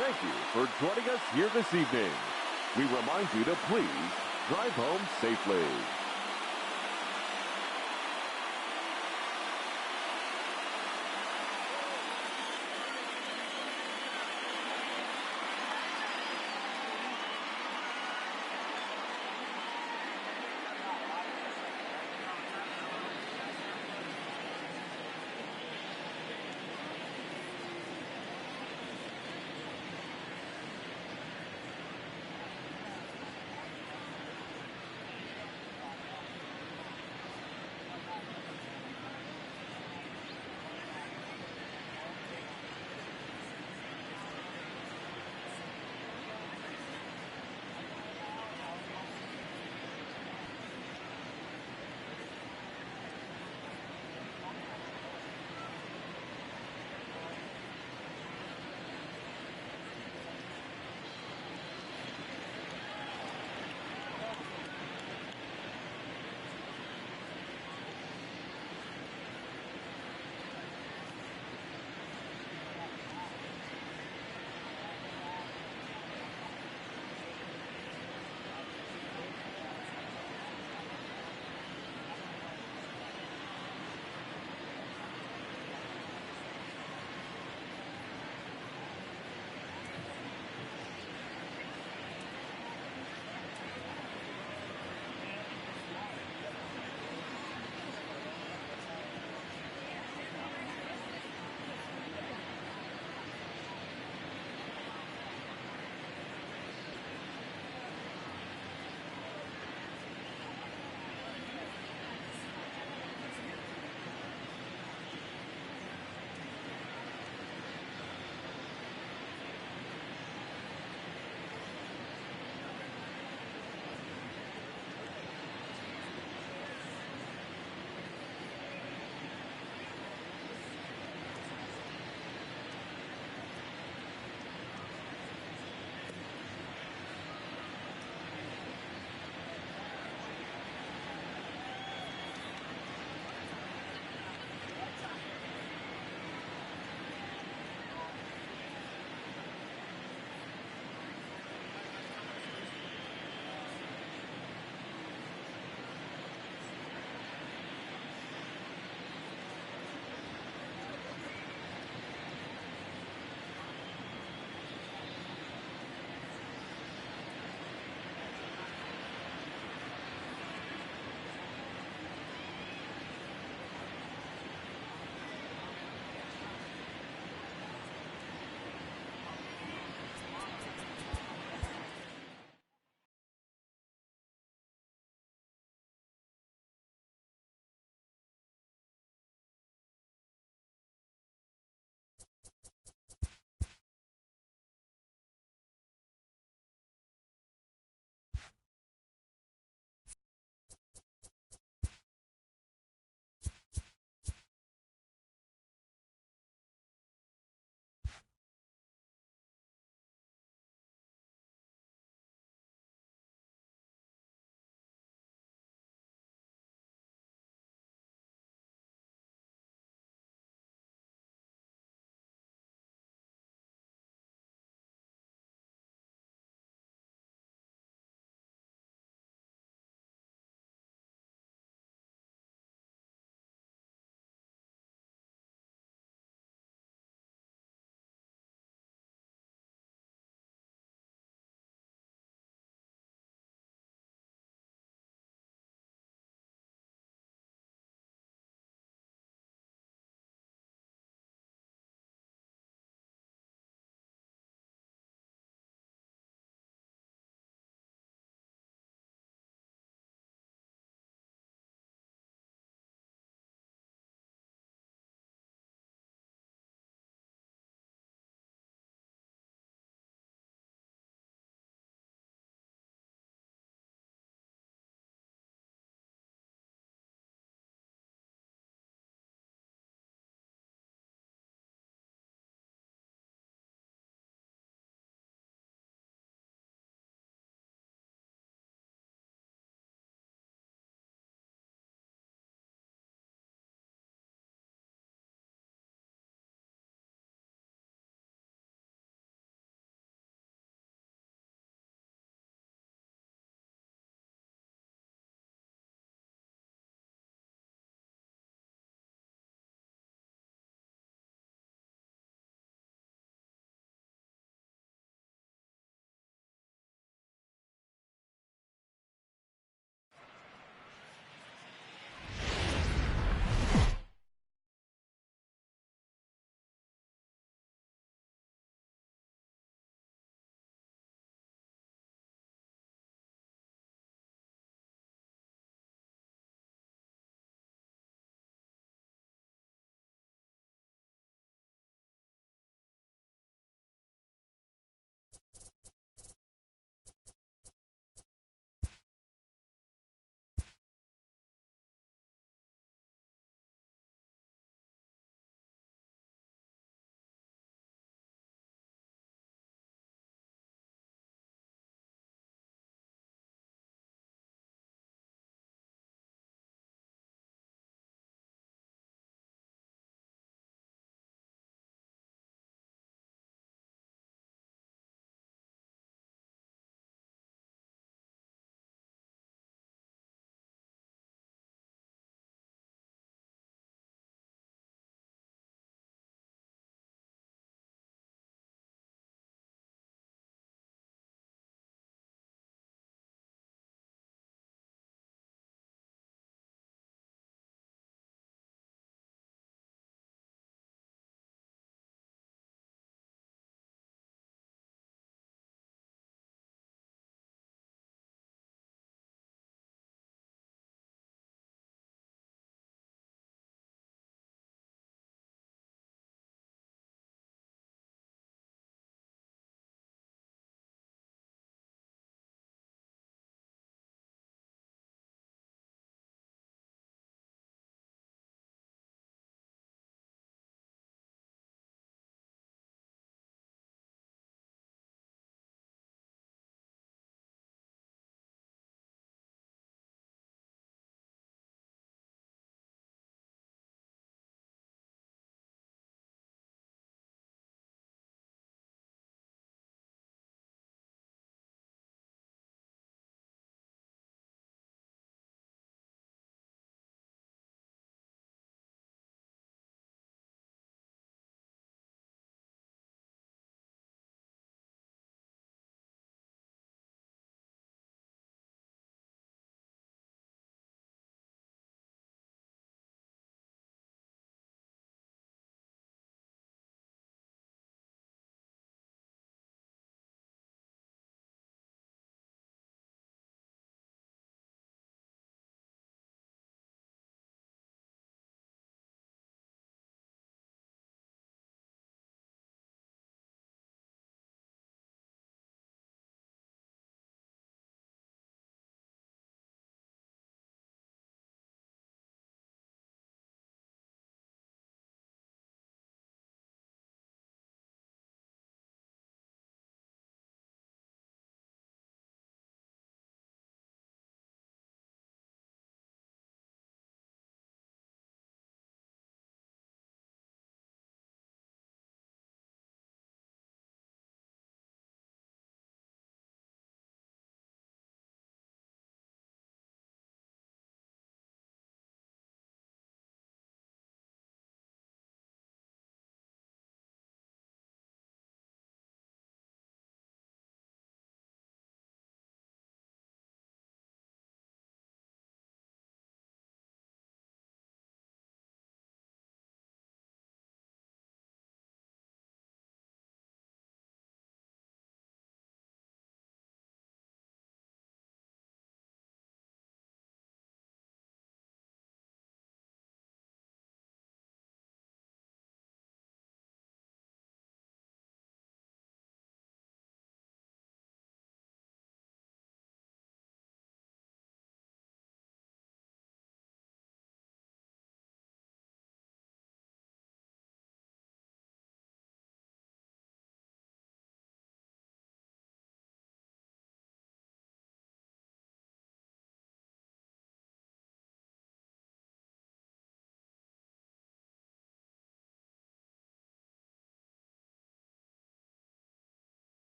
Thank you for joining us here this evening. We remind you to please drive home safely.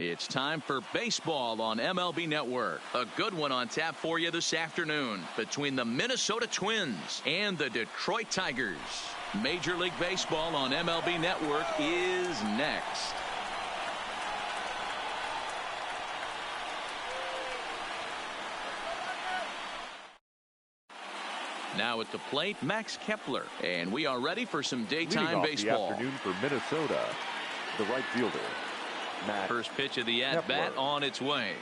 It's time for baseball on MLB Network. A good one on tap for you this afternoon between the Minnesota Twins and the Detroit Tigers. Major League Baseball on MLB Network is next. Now at the plate, Max Kepler. And we are ready for some daytime baseball. The afternoon for Minnesota, the right fielder. First pitch of the at-bat on its way.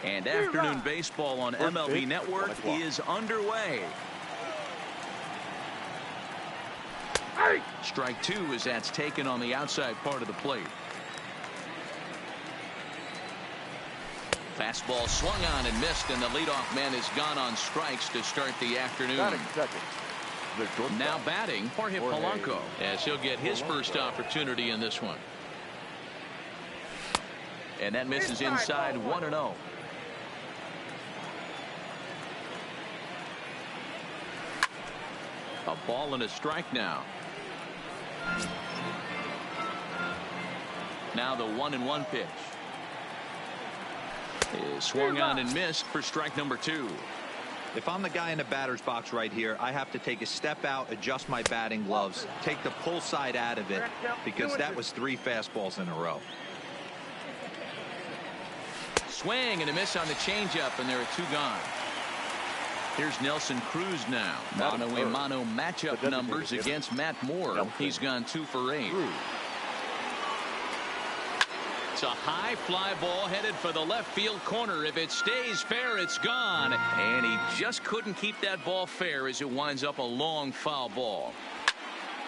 And afternoon baseball on MLB Network is underway. Strike two as that's taken on the outside part of the plate. Fastball swung on and missed, and the leadoff man is gone on strikes to start the afternoon. Now batting, Jorge Polanco, as he'll get his first opportunity in this one. And that misses inside 1-0. A ball and a strike now. Now the 1-1 pitch is swung on and missed for strike number 2. If I'm the guy in the batter's box right here, I have to take a step out, adjust my batting gloves, take the pull side out of it, because that was 3 fastballs in a row. Swing and a miss on the changeup, and there are 2 gone. Here's Nelson Cruz now. Mano-a-mano matchup numbers against Matt Moore. He's gone 2 for 8. It's a high fly ball headed for the left field corner. If it stays fair, it's gone. And he just couldn't keep that ball fair as it winds up a long foul ball.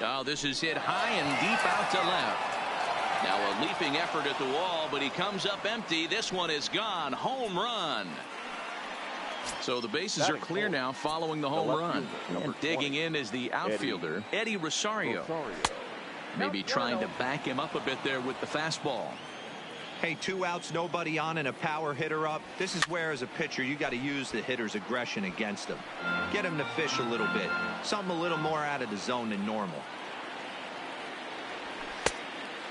Oh, this is hit high and deep out to left. Now a leaping effort at the wall, but he comes up empty. This one is gone. Home run. So the bases are clear now following the home run. And digging in is the outfielder, Eddie Rosario. Maybe trying to back him up a bit there with the fastball. Hey, 2 outs, nobody on, and a power hitter up. This is where, as a pitcher, you got to use the hitter's aggression against him. Get him to fish a little bit. Something a little more out of the zone than normal.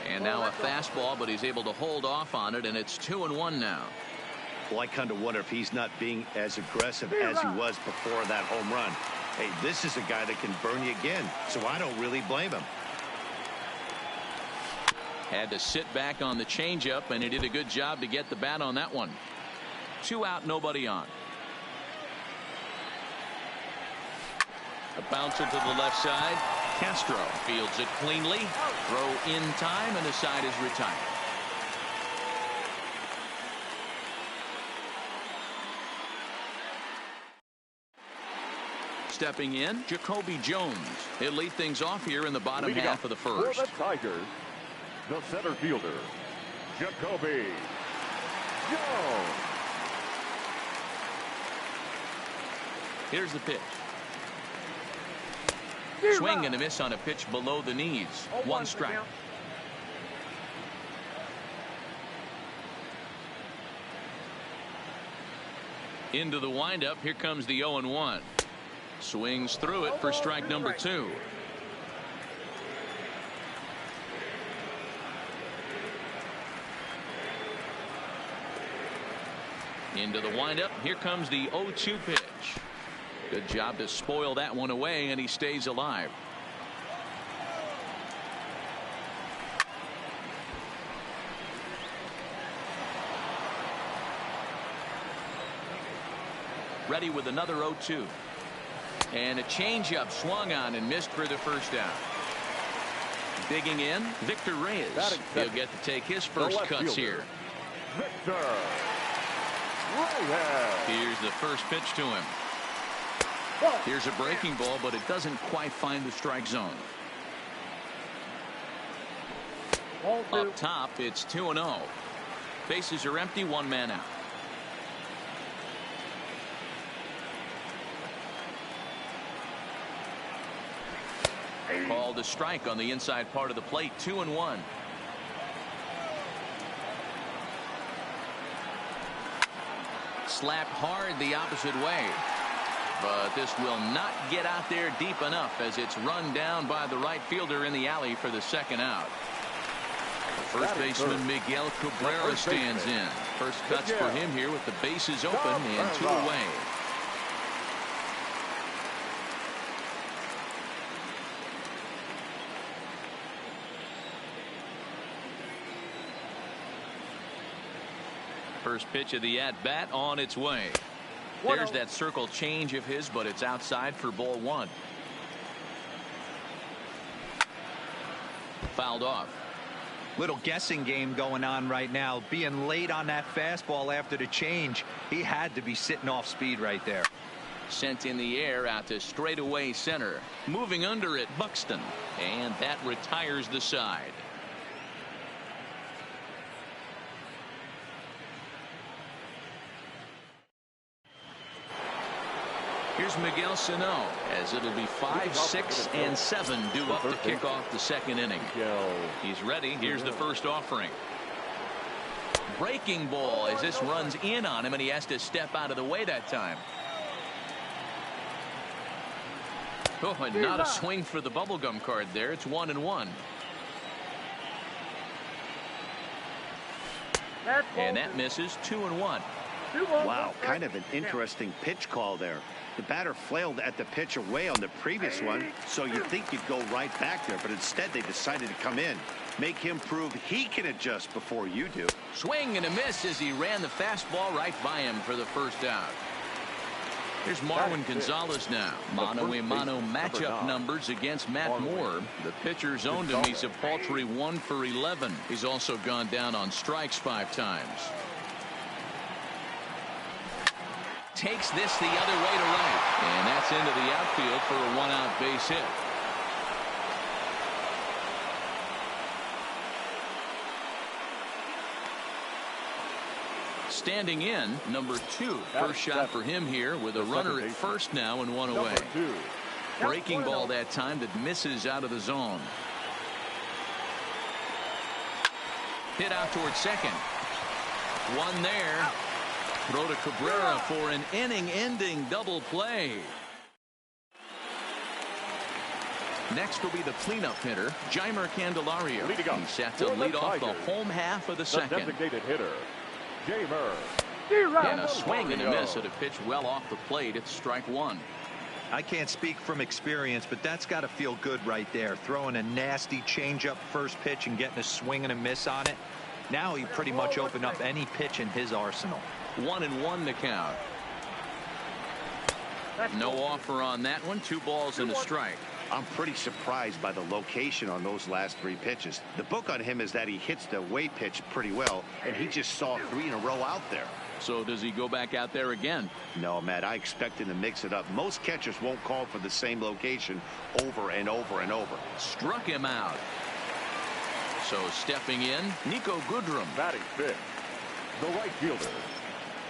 And now a fastball, but he's able to hold off on it, and it's 2-1 now. Well, I kind of wonder if he's not being as aggressive as he was before that home run. Hey, this is a guy that can burn you again, so I don't really blame him. Had to sit back on the changeup, and he did a good job to get the bat on that one. 2 out, nobody on. A bouncer to the left side. Castro fields it cleanly. Throw in time, and the side is retired. Stepping in, Jacoby Jones. He'll lead things off here in the bottom half of the first. For the Tigers, the center fielder, Jacoby Jones. Here's the pitch. Swing and a miss on a pitch below the knees. 1 strike. Into the windup. Here comes the 0-1. Swings through it for strike number 2. Into the windup. Here comes the 0-2 pitch. Good job to spoil that one away, and he stays alive. Ready with another 0-2. And a changeup swung on and missed for the first down. Digging in, Victor Reyes. He'll get to take his first cuts here. Victor Reyes. Here's the first pitch to him. Here's a breaking ball, but it doesn't quite find the strike zone. Up top, it's 2-0. Bases are empty, 1 man out. Called a strike on the inside part of the plate. 2-1. Slapped hard the opposite way, but this will not get out there deep enough as it's run down by the right fielder in the alley for the 2nd out. First baseman Miguel Cabrera stands in. First cuts for him here with the bases open and 2 away. First pitch of the at-bat on its way. There's that circle change of his, but it's outside for ball 1. Fouled off. Little guessing game going on right now. Being late on that fastball after the change. He had to be sitting off speed right there. Sent in the air out to straightaway center. Moving under it, Buxton. And that retires the side. Here's Miguel Sano, as it'll be 5, 6, and 7 due up to kick off the second inning. He's ready. Here's the first offering. Breaking ball as this runs in on him, and he has to step out of the way that time. Oh, and not a swing for the bubblegum card there. It's 1-1. And that misses. 2-1. Wow, kind of an interesting pitch call there. The batter flailed at the pitch away on the previous one, so you'd think you'd go right back there, but instead they decided to come in. Make him prove he can adjust before you do. Swing and a miss as he ran the fastball right by him for the first out. Here's Marwin Gonzalez now. Mano-a-mano matchup numbers against Matt Moore. The pitcher's owned him. He's a paltry 1 for 11. He's also gone down on strikes 5 times. Takes this the other way to right. And that's into the outfield for a 1-out base hit. Standing in, number 2. First shot for him here with a runner at first now and 1 away. Breaking ball that time that misses out of the zone. Hit out towards second. One there. Throw to Cabrera for an inning-ending double play. Next will be the cleanup hitter, Jeimer Candelario. He's set to lead off the home half of the second. Designated hitter, Jeimer. And a swing and a miss at a pitch well off the plate. It's strike 1. I can't speak from experience, but that's got to feel good right there. Throwing a nasty changeup first pitch and getting a swing and a miss on it. Now he pretty much opened up any pitch in his arsenal. 1-1 to count. No offer on that one. 2 balls and a strike. I'm pretty surprised by the location on those last 3 pitches. The book on him is that he hits the away pitch pretty well, and he just saw 3 in a row out there. So does he go back out there again? No, Matt, I expect him to mix it up. Most catchers won't call for the same location over and over and over. Struck him out. So stepping in, Nico Goodrum. Batting 5th, the right fielder,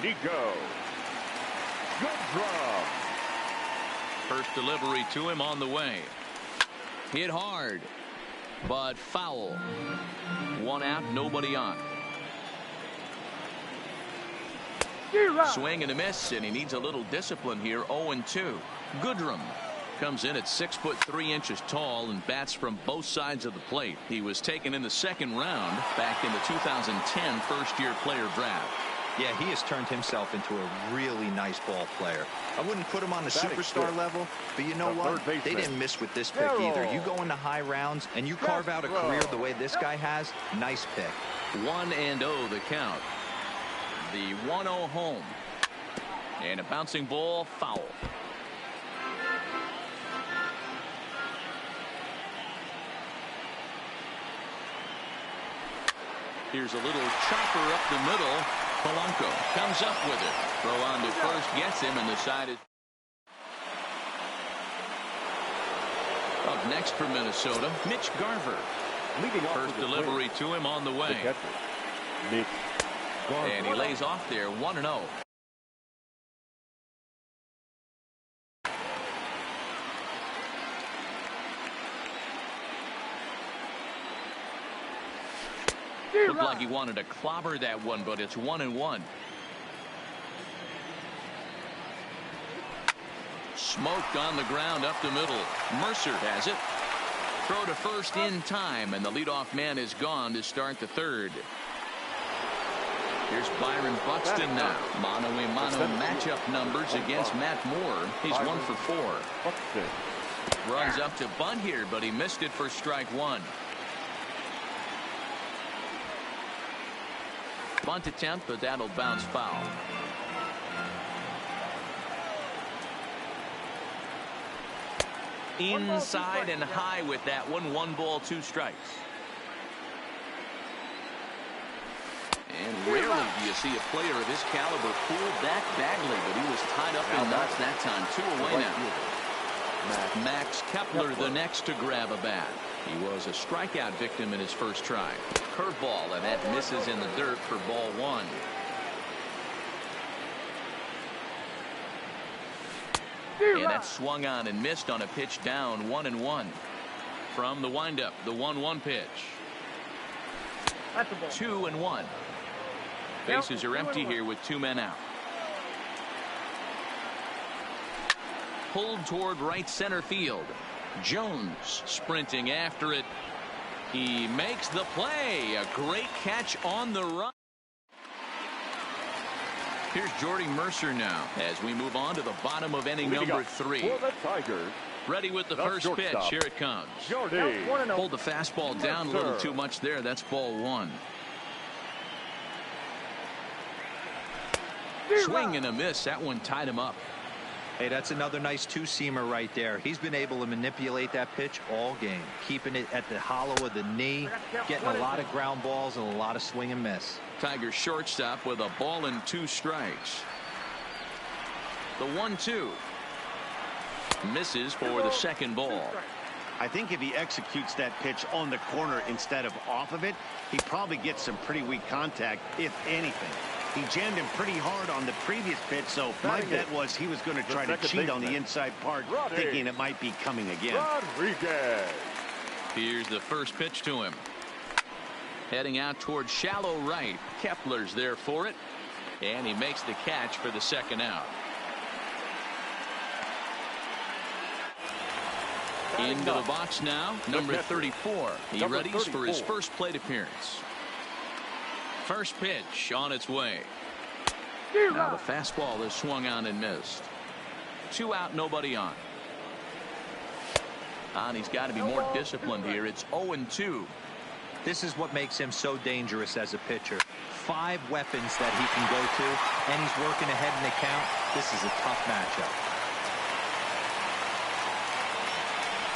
Nico Goodrum. First delivery to him on the way. Hit hard, but foul. 1 out, nobody on. Swing and a miss, and he needs a little discipline here. 0-2. Goodrum comes in at 6 foot 3 inches tall and bats from both sides of the plate. He was taken in the second round back in the 2010 first-year player draft. Yeah, he has turned himself into a really nice ball player. I wouldn't put him on the superstar level, but you know what? They didn't miss with this pick either. You go into high rounds and you carve out a career the way this guy has. Nice pick. 1-0 the count. The 1-0 home. And a bouncing ball, foul. Here's a little chopper up the middle. Polanco comes up with it. Throw on to first, gets him, and the side is up next for Minnesota. Mitch Garver. First delivery to him on the way. And he lays off there. 1-0. Looked like he wanted to clobber that one, but it's 1-1. Smoked on the ground up the middle. Mercer has it. Throw to first in time, and the leadoff man is gone to start the third. Here's Byron Buxton now. Mano-a-mano matchup numbers against Matt Moore. He's 1 for 4. Runs up to bunt here, but he missed it for strike one. Bunt attempt, but that'll bounce foul. Inside and high with that one. 1 ball, 2 strikes. And rarely do you see a player of his caliber pull that badly, but he was tied up in knots that time. 2 away now. Max Kepler the next to grab a bat. He was a strikeout victim in his first try. Curveball, and that misses in the dirt for ball 1. And that swung on and missed on a pitch down. 1-1 from the windup. The 1-1 pitch. 2-1. Bases are empty here with 2 men out. Pulled toward right center field. Jones sprinting after it. He makes the play. A great catch on the run. Here's Jordy Mercer now as we move on to the bottom of inning number 3. Ready with the first pitch. Here it comes. Pulled the fastball down a little too much there. That's ball 1. Swing and a miss. That one tied him up. Hey, that's another nice 2-seamer right there. He's been able to manipulate that pitch all game, keeping it at the hollow of the knee, getting a lot of ground balls and a lot of swing and miss. Tiger shortstop with a ball and 2 strikes. The 1-2 misses for the second ball. I think if he executes that pitch on the corner instead of off of it, he probably gets some pretty weak contact, if anything. He jammed him pretty hard on the previous pitch, so my bet was he was going to try to cheat on the inside part, thinking it might be coming again. Here's the first pitch to him. Heading out towards shallow right. Kepler's there for it, and he makes the catch for the second out. Into the box now, number 34. He readies for his first plate appearance. First pitch on its way. Now the fastball is swung on and missed. 2 out, nobody on. And he's got to be more disciplined here. It's 0-2. This is what makes him so dangerous as a pitcher. 5 weapons that he can go to, and he's working ahead in the count. This is a tough matchup.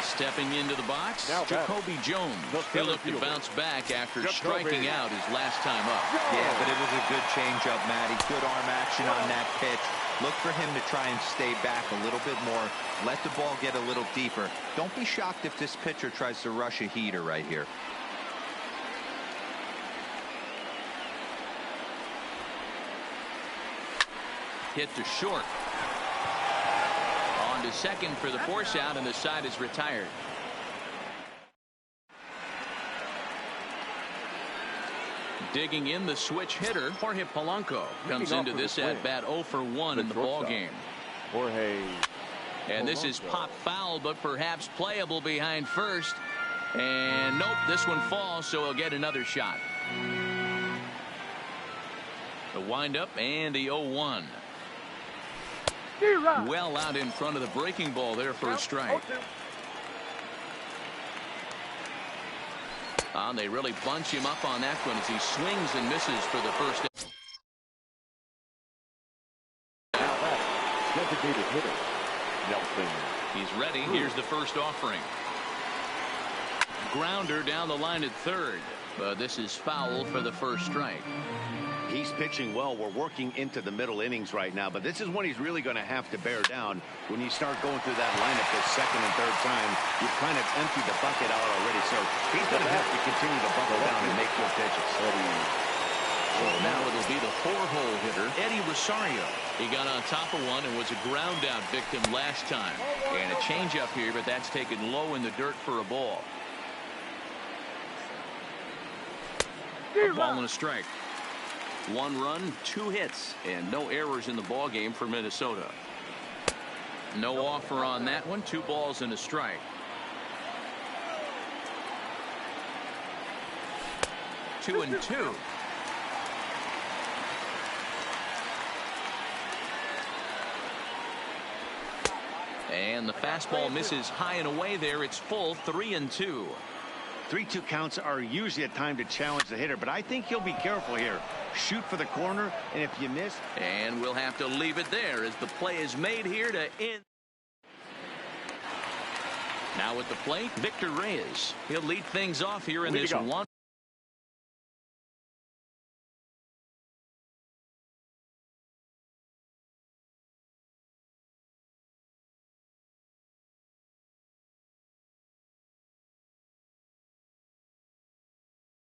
Stepping into the box, Jacoby Jones. He'll look to bounce back after striking out his last time up. Yeah, but it was a good changeup, Matty. Good arm action on that pitch. Look for him to try and stay back a little bit more. Let the ball get a little deeper. Don't be shocked if this pitcher tries to rush a heater right here. Hit to short. On to second for the force out, and the side is retired. Digging in the switch hitter, Jorge Polanco comes into this at bat 0 for 1 in the ball game. And this is pop foul, but perhaps playable behind first. And nope, this one falls, so he'll get another shot. The windup and the 0-1. Well out in front of the breaking ball there for a strike. They really bunch him up on that one as he swings and misses for the first. Designated hitter, Nelson. He's ready. Here's the first offering. Grounder down the line at third. But this is foul for the first strike. He's pitching well. We're working into the middle innings right now, but this is when he's really going to have to bear down. When you start going through that lineup the second and third time, you've kind of emptied the bucket out already, so he's going to have to continue to buckle down and make good pitches. So now it'll be the 4-hole hitter, Eddie Rosario. He got on top of one and was a ground out victim last time. And a changeup here, but that's taken low in the dirt for a ball. A ball and a strike. 1 run, 2 hits, and no errors in the ball game for Minnesota. No offer on that one. 2 balls and a strike. 2-2. And the fastball misses high and away there. It's full 3-2. 3-2 counts are usually a time to challenge the hitter, but I think he'll be careful here. Shoot for the corner, and if you miss. And we'll have to leave it there as the play is made here to end. Now at the plate, Victor Reyes. He'll lead things off here in this one.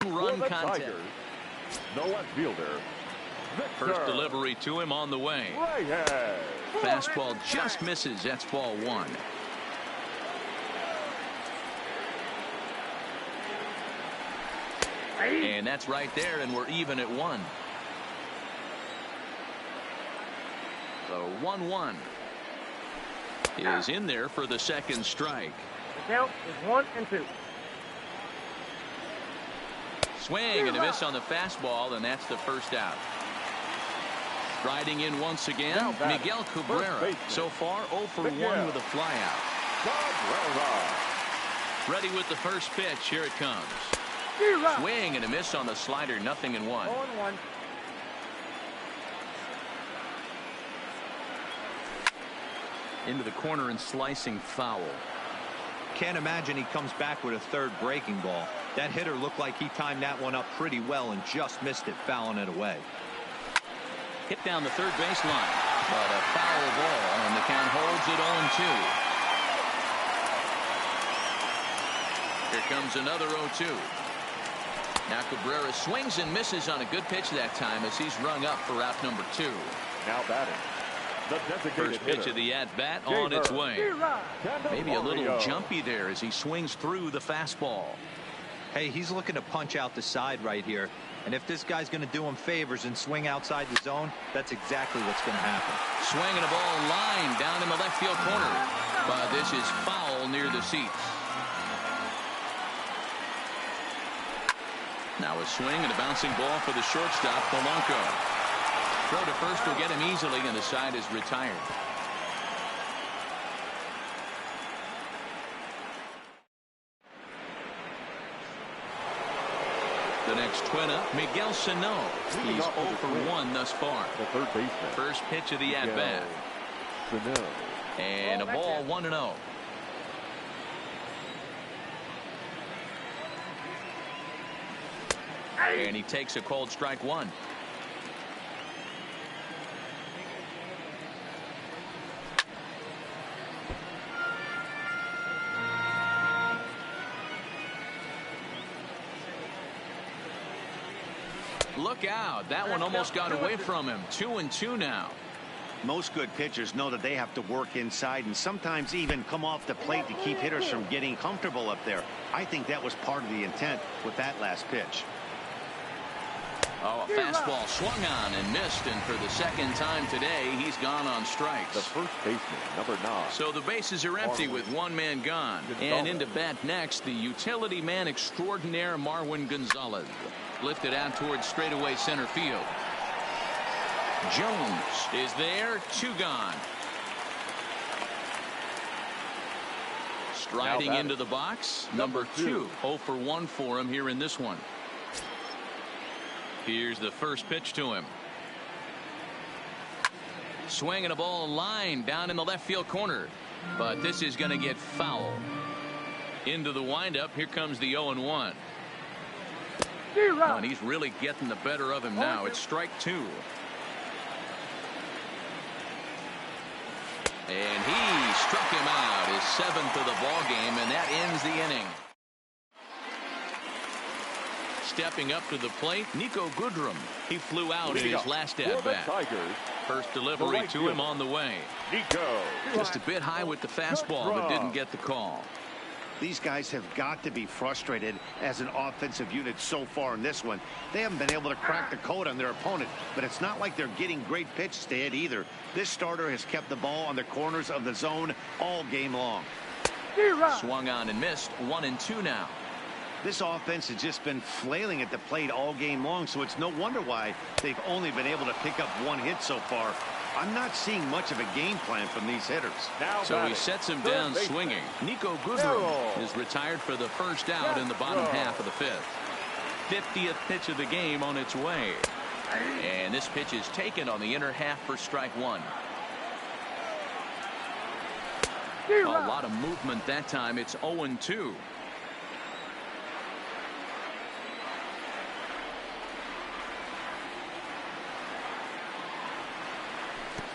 Run contest. The left fielder, Victor. First delivery to him on the way. Reyes. Fastball just misses. That's ball one. And that's right there, and we're even at 1. So 1-1 is in there for the second strike. The count is 1-2. Swing and a miss on the fastball, and that's the first out. Striding in once again, Miguel Cabrera. So far 0 for 1 with a flyout. Ready with the first pitch. Here it comes. Swing and a miss on the slider. 0-1. 0-1. Into the corner and slicing foul. Can't imagine he comes back with a third breaking ball. That hitter looked like he timed that one up pretty well and just missed it, fouling it away. Hit down the third baseline, but a foul ball, and the count holds it 0-2. Here comes another 0-2. Now Cabrera swings and misses on a good pitch that time as he's rung up for out number 2. Now batting. First pitch of the at-bat on its way. Maybe a little jumpy there as he swings through the fastball. Hey, he's looking to punch out the side right here. And if this guy's going to do him favors and swing outside the zone, that's exactly what's going to happen. Swinging a ball line down in the left field corner. But this is foul near the seats. Now a swing and a bouncing ball for the shortstop, Polanco. Throw to first will get him easily, and the side is retired. The next twin up, Miguel Sano. He's 0 for 1 thus far. The third baseman. First pitch of the at-bat. And a ball 1-0. And he takes a cold strike 1. Look out. That one almost got away from him. 2-2 now. Most good pitchers know that they have to work inside and sometimes even come off the plate to keep hitters from getting comfortable up there. I think that was part of the intent with that last pitch. Oh, a fastball swung on and missed, and for the second time today, he's gone on strikes. The first baseman, number 9. So the bases are empty with one man gone. And into bat next, the utility man extraordinaire, Marwin Gonzalez. Lifted out towards straightaway center field. Jones is there, 2 gone. Striding into the box, number 2. 0 for 1 for him here in this one. Here's the first pitch to him. Swinging a ball line down in the left field corner. But this is going to get foul. Into the windup. Here comes the 0-1. And he's really getting the better of him now. It's strike 2. And he struck him out, his 7th of the ball game, and that ends the inning. Stepping up to the plate, Nico Goodrum. He flew out in his last at-bat. First delivery to him on the way. Nico. Just a bit high with the fastball, but didn't get the call. These guys have got to be frustrated as an offensive unit so far in this one. They haven't been able to crack the code on their opponent, but it's not like they're getting great pitches to hit either. This starter has kept the ball on the corners of the zone all game long. Swung on and missed. 1-2 now. This offense has just been flailing at the plate all game long, so it's no wonder why they've only been able to pick up one hit so far. I'm not seeing much of a game plan from these hitters. So he sets him down swinging. Nico Goodrum is retired for the first out in the bottom half of the fifth. 50th pitch of the game on its way. And this pitch is taken on the inner half for strike one. A lot of movement that time. It's 0-2.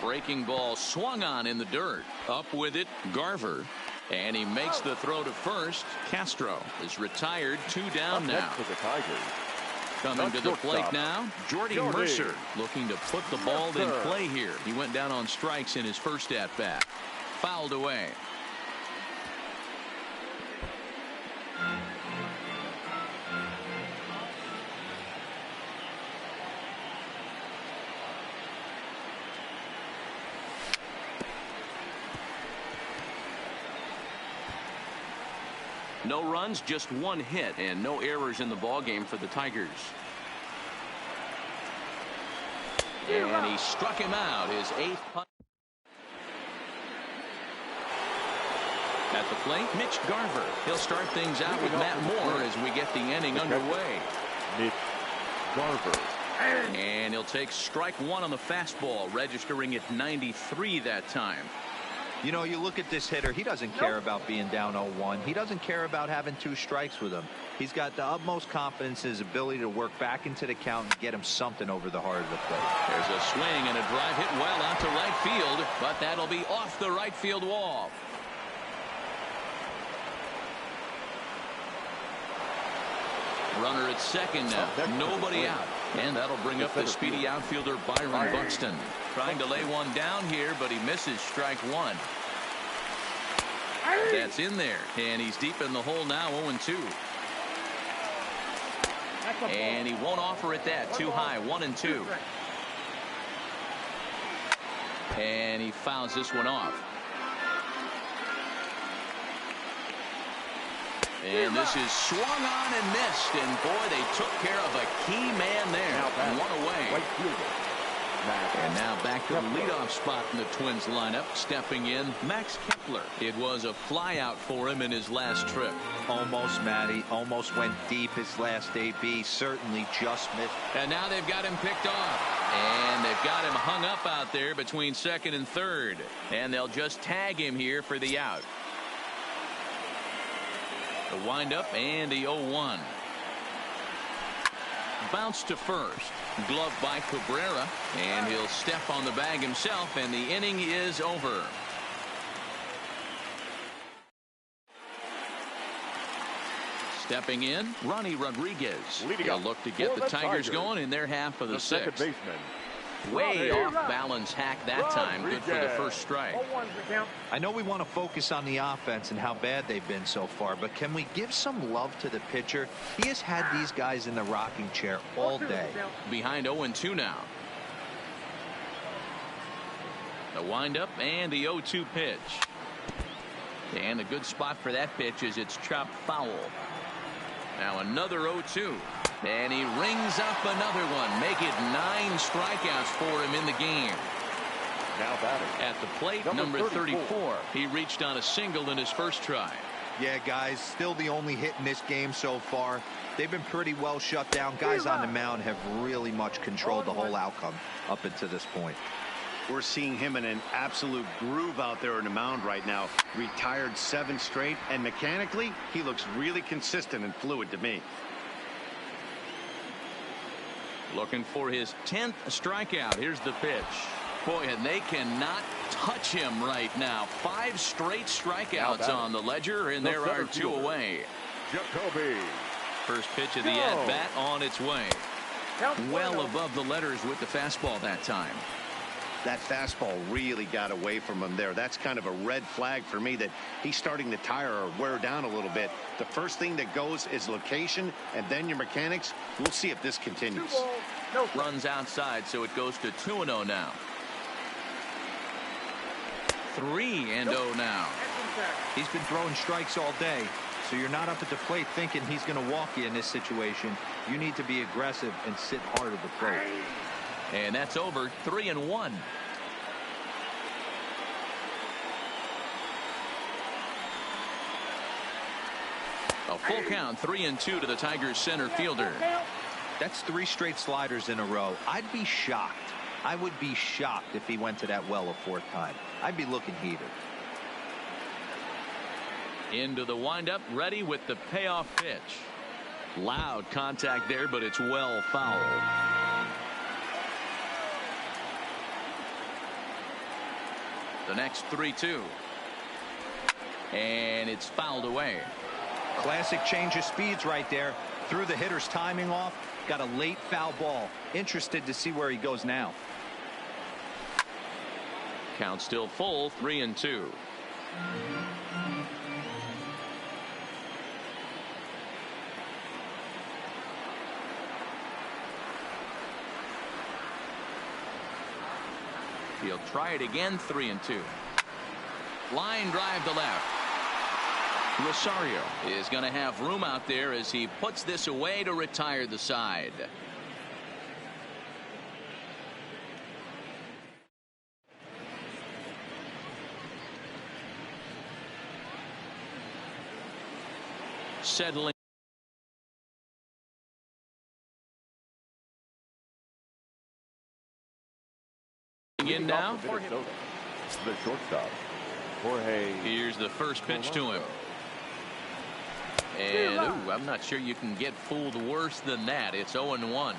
Breaking ball swung on in the dirt. Up with it, Garver. And he makes the throw to first. Castro is retired. 2 down now. For the Tigers. Coming to the plate now, Jordy Mercer looking to put the ball in play here. He went down on strikes in his first at-bat. Fouled away. No runs, just 1 hit, and no errors in the ballgame for the Tigers. And he struck him out, his 8th punt. At the plate, Mitch Garver. He'll start things out with Matt Moore as we get the inning underway. Mitch Garver. And he'll take strike one on the fastball, registering at 93 that time. You know, you look at this hitter, he doesn't care about being down 0-1. He doesn't care about having 2 strikes with him. He's got the utmost confidence in his ability to work back into the count and get him something over the heart of the plate. There's a swing and a drive hit well out to right field, but that'll be off the right field wall. Runner at second now. Nobody out. And that'll bring up the speedy outfielder Byron Buxton. Trying to lay one down here, but he misses strike one. That's in there. And he's deep in the hole now, 0-2. And he won't offer it that. Too high, 1-2. And he fouls this one off. And this is swung on and missed. And boy, they took care of a key man there. One away. And now back to the leadoff spot in the Twins lineup. Stepping in, Max Kepler. It was a fly out for him in his last trip. Almost, Matty. Almost went deep his last AB. Certainly just missed. And now they've got him picked off. And they've got him hung up out there between second and third. And they'll just tag him here for the out. The windup and the 0-1. Bounce to first. Glove by Cabrera. And he'll step on the bag himself. And the inning is over. Stepping in, Ronnie Rodriguez. He'll look to get the Tigers going in their half of the sixth. Second baseman. Way off balance hack that time. Good for the first strike. I know we want to focus on the offense and how bad they've been so far, but can we give some love to the pitcher? He has had these guys in the rocking chair all day. Behind 0-2 now. The windup and the 0-2 pitch. And a good spot for that pitch is it's chopped foul. Now another 0-2. And he rings up another one. Make it 9 strikeouts for him in the game. Now batting. At the plate, number 34. He reached on a single in his first try. Yeah, guys, still the only hit in this game so far. They've been pretty well shut down. Guys on the mound have really much controlled the whole outcome up until this point. We're seeing him in an absolute groove out there in the mound right now. Retired 7 straight, and mechanically, he looks really consistent and fluid to me. Looking for his 10th strikeout. Here's the pitch. Boy, and they cannot touch him right now. 5 straight strikeouts on the ledger, and there are 2 away. Jacoby. First pitch of the at-bat on its way. Well above the letters with the fastball that time. That fastball really got away from him there. That's kind of a red flag for me that he's starting to tire or wear down a little bit. The first thing that goes is location and then your mechanics. We'll see if this continues. Runs outside, so it goes to 2-0 now. 3-0 now. He's been throwing strikes all day, so you're not up at the plate thinking he's going to walk you in this situation. You need to be aggressive and sit hard at the plate. And that's over. 3-1. A full count, 3-2 to the Tigers center fielder. That's 3 straight sliders in a row. I'd be shocked. I would be shocked if he went to that well a 4th time. I'd be looking heated. Into the windup, ready with the payoff pitch. Loud contact there, but it's well fouled. The next 3-2. And it's fouled away. Classic change of speeds right there. Threw the hitter's timing off. Got a late foul ball. Interested to see where he goes now. Count still full, 3-2. He'll try it again, 3-2. Line drive to left. Rosario is going to have room out there as he puts this away to retire the side. Settling in now. The shortstop, Jorge. Here's the first pitch to him. And I'm not sure you can get fooled worse than that. It's 0-1.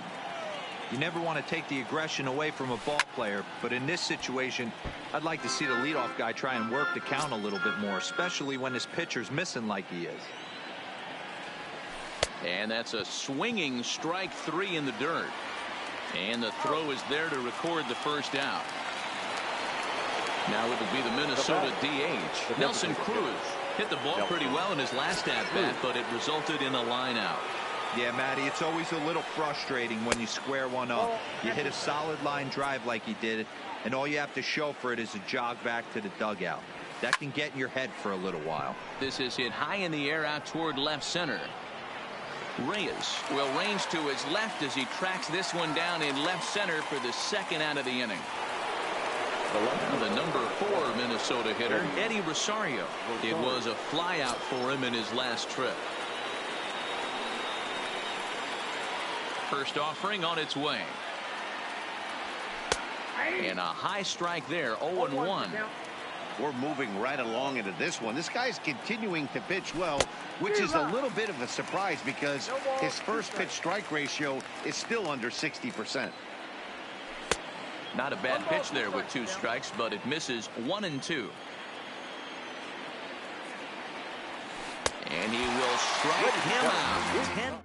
You never want to take the aggression away from a ball player, but in this situation, I'd like to see the leadoff guy try and work the count a little bit more, especially when his pitcher's missing like he is. And that's a swinging strike 3 in the dirt. And the throw is there to record the first out. Now it'll be the Minnesota DH. Nelson Cruz hit the ball pretty well in his last at-bat, but it resulted in a line out. Yeah, Matty, it's always a little frustrating when you square one up. You hit a solid line drive like he did, and all you have to show for it is a jog back to the dugout. That can get in your head for a little while. This is hit high in the air out toward left center. Reyes will range to his left as he tracks this one down in left center for the second out of the inning. The number 4 Minnesota hitter, Eddie Rosario. It was a flyout for him in his last trip. First offering on its way. And a high strike there, 0-1. We're moving right along into this one. This guy's continuing to pitch well, which is a little bit of a surprise because his first pitch strike ratio is still under 60%. Not a bad pitch there with 2 strikes, but it misses 1-2. And he will strike him out.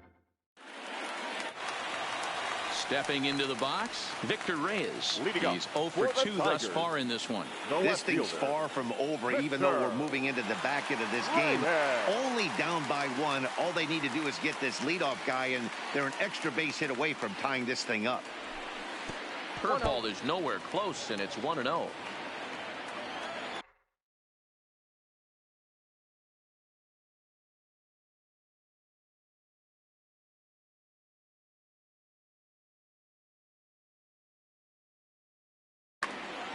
Stepping into the box, Victor Reyes. He's 0 for 2 thus far in this one. This thing's far from over, even though we're moving into the back end of this game. Only down by 1. All they need to do is get this leadoff guy, and they're an extra base hit away from tying this thing up. Curveball is nowhere close, and it's 1-0.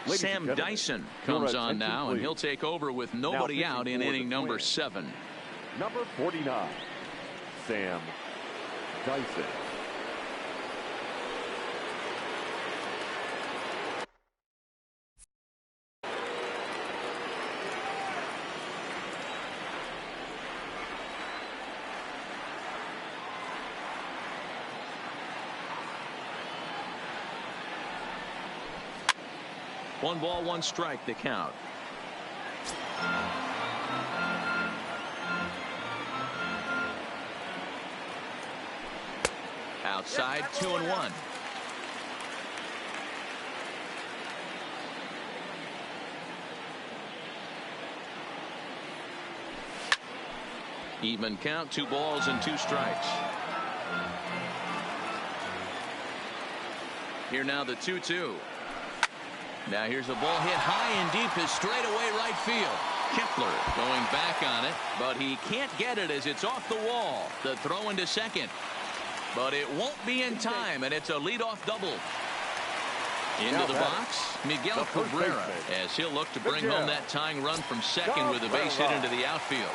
Sam Dyson comes on now, and he'll take over with nobody out in inning number 7. Number 49, Sam Dyson. One ball, 1 strike, the count. Outside, 2-1. Even count, 2 balls and 2 strikes. Here now the 2-2. Now here's a ball hit high and deep, is straight away right field. Kepler going back on it, but he can't get it as it's off the wall. The throw into second. But it won't be in time, and it's a leadoff double. Into the box, Miguel Cabrera, as he'll look to bring home that tying run from second with a base hit into the outfield.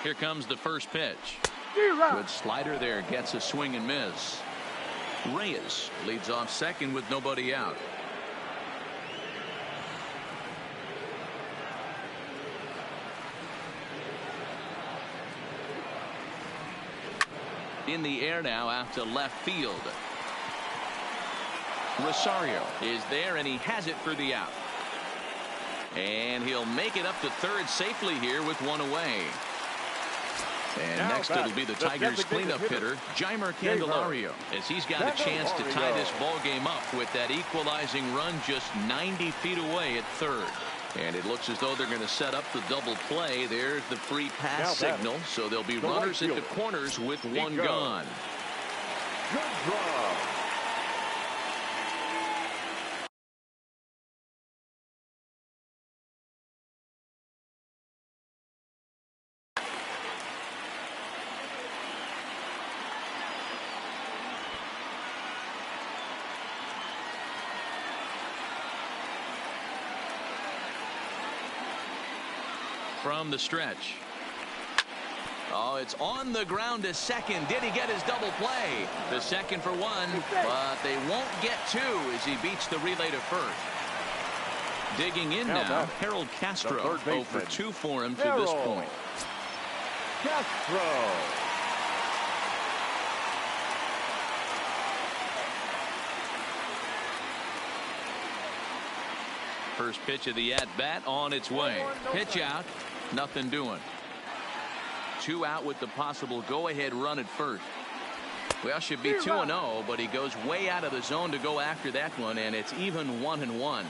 Here comes the first pitch. Good slider there, gets a swing and miss. Reyes leads off second with nobody out. In the air now out to left field. Rosario is there, and he has it for the out. And he'll make it up to third safely here with one away. And next it'll be the Tigers cleanup hitter, Jeimer Candelario, as he's got a chance to tie this ball game up with that equalizing run just 90 feet away at third. And it looks as though they're going to set up the double play. There's the free pass signal, so there'll be runners into corners with one gone. Good draw. From the stretch. Oh, it's on the ground to second. Did he get his double play? The second for one, but they won't get two as he beats the relay to first. Digging in now, Harold Castro. 0 for 2 for him to this point. Castro. First pitch of the at-bat on its way. Pitch out. Nothing doing. 2 out with the possible go-ahead run at first. Well, should be 2-0, but he goes way out of the zone to go after that one, and it's even 1-1.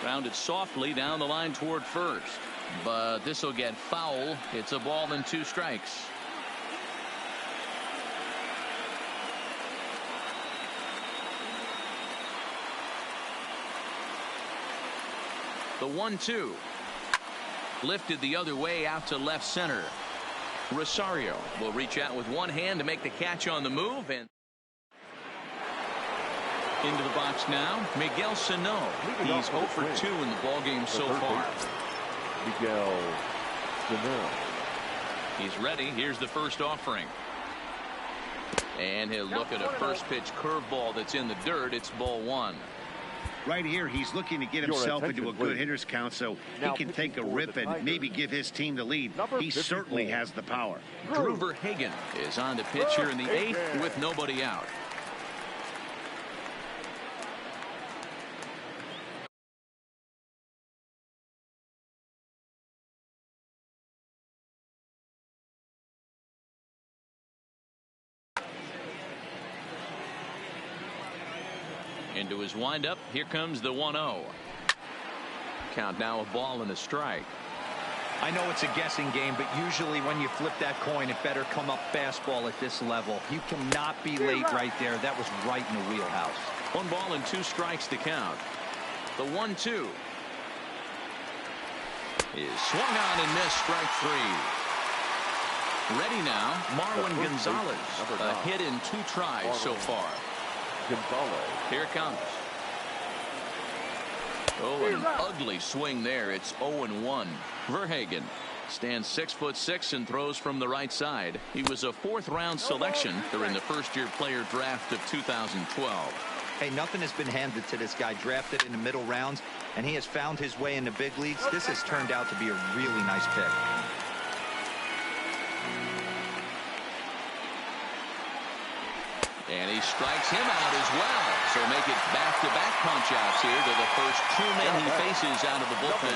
Grounded softly down the line toward first, but this will get foul. It's a ball and 2 strikes. The 1-2. Lifted the other way out to left center. Rosario will reach out with one hand to make the catch on the move. And into the box now, Miguel Sano. He's 0 for 2 in the ballgame so far. Miguel Sano. He's ready. Here's the first offering. And he'll look at a first pitch curveball that's in the dirt. It's ball 1. Right here, he's looking to get himself into a good hitter's count so he can take a rip and maybe give his team the lead. He certainly has the power. Drew Verhagen is on the pitch here in the 8th with nobody out. Into his windup. Here comes the 1-0. Count now, a ball and a strike. I know it's a guessing game, but usually when you flip that coin, it better come up fastball at this level. You cannot be late right there. That was right in the wheelhouse. 1 ball and 2 strikes to count. The 1-2 is swung on and missed. Strike 3. Ready now, Marwin Gonzalez. A hit in 2 tries so far. Gonzalez. Here it comes. Oh, an ugly swing there. It's 0-1. Verhagen stands 6'6" and throws from the right side. He was a 4th-round selection during the first-year player draft of 2012. Hey, nothing has been handed to this guy. Drafted in the middle rounds, and he has found his way in the big leagues. This has turned out to be a really nice pick. And he strikes him out as well. So make it back-to-back punch-outs here to the first 2 men he faces out of the bullpen.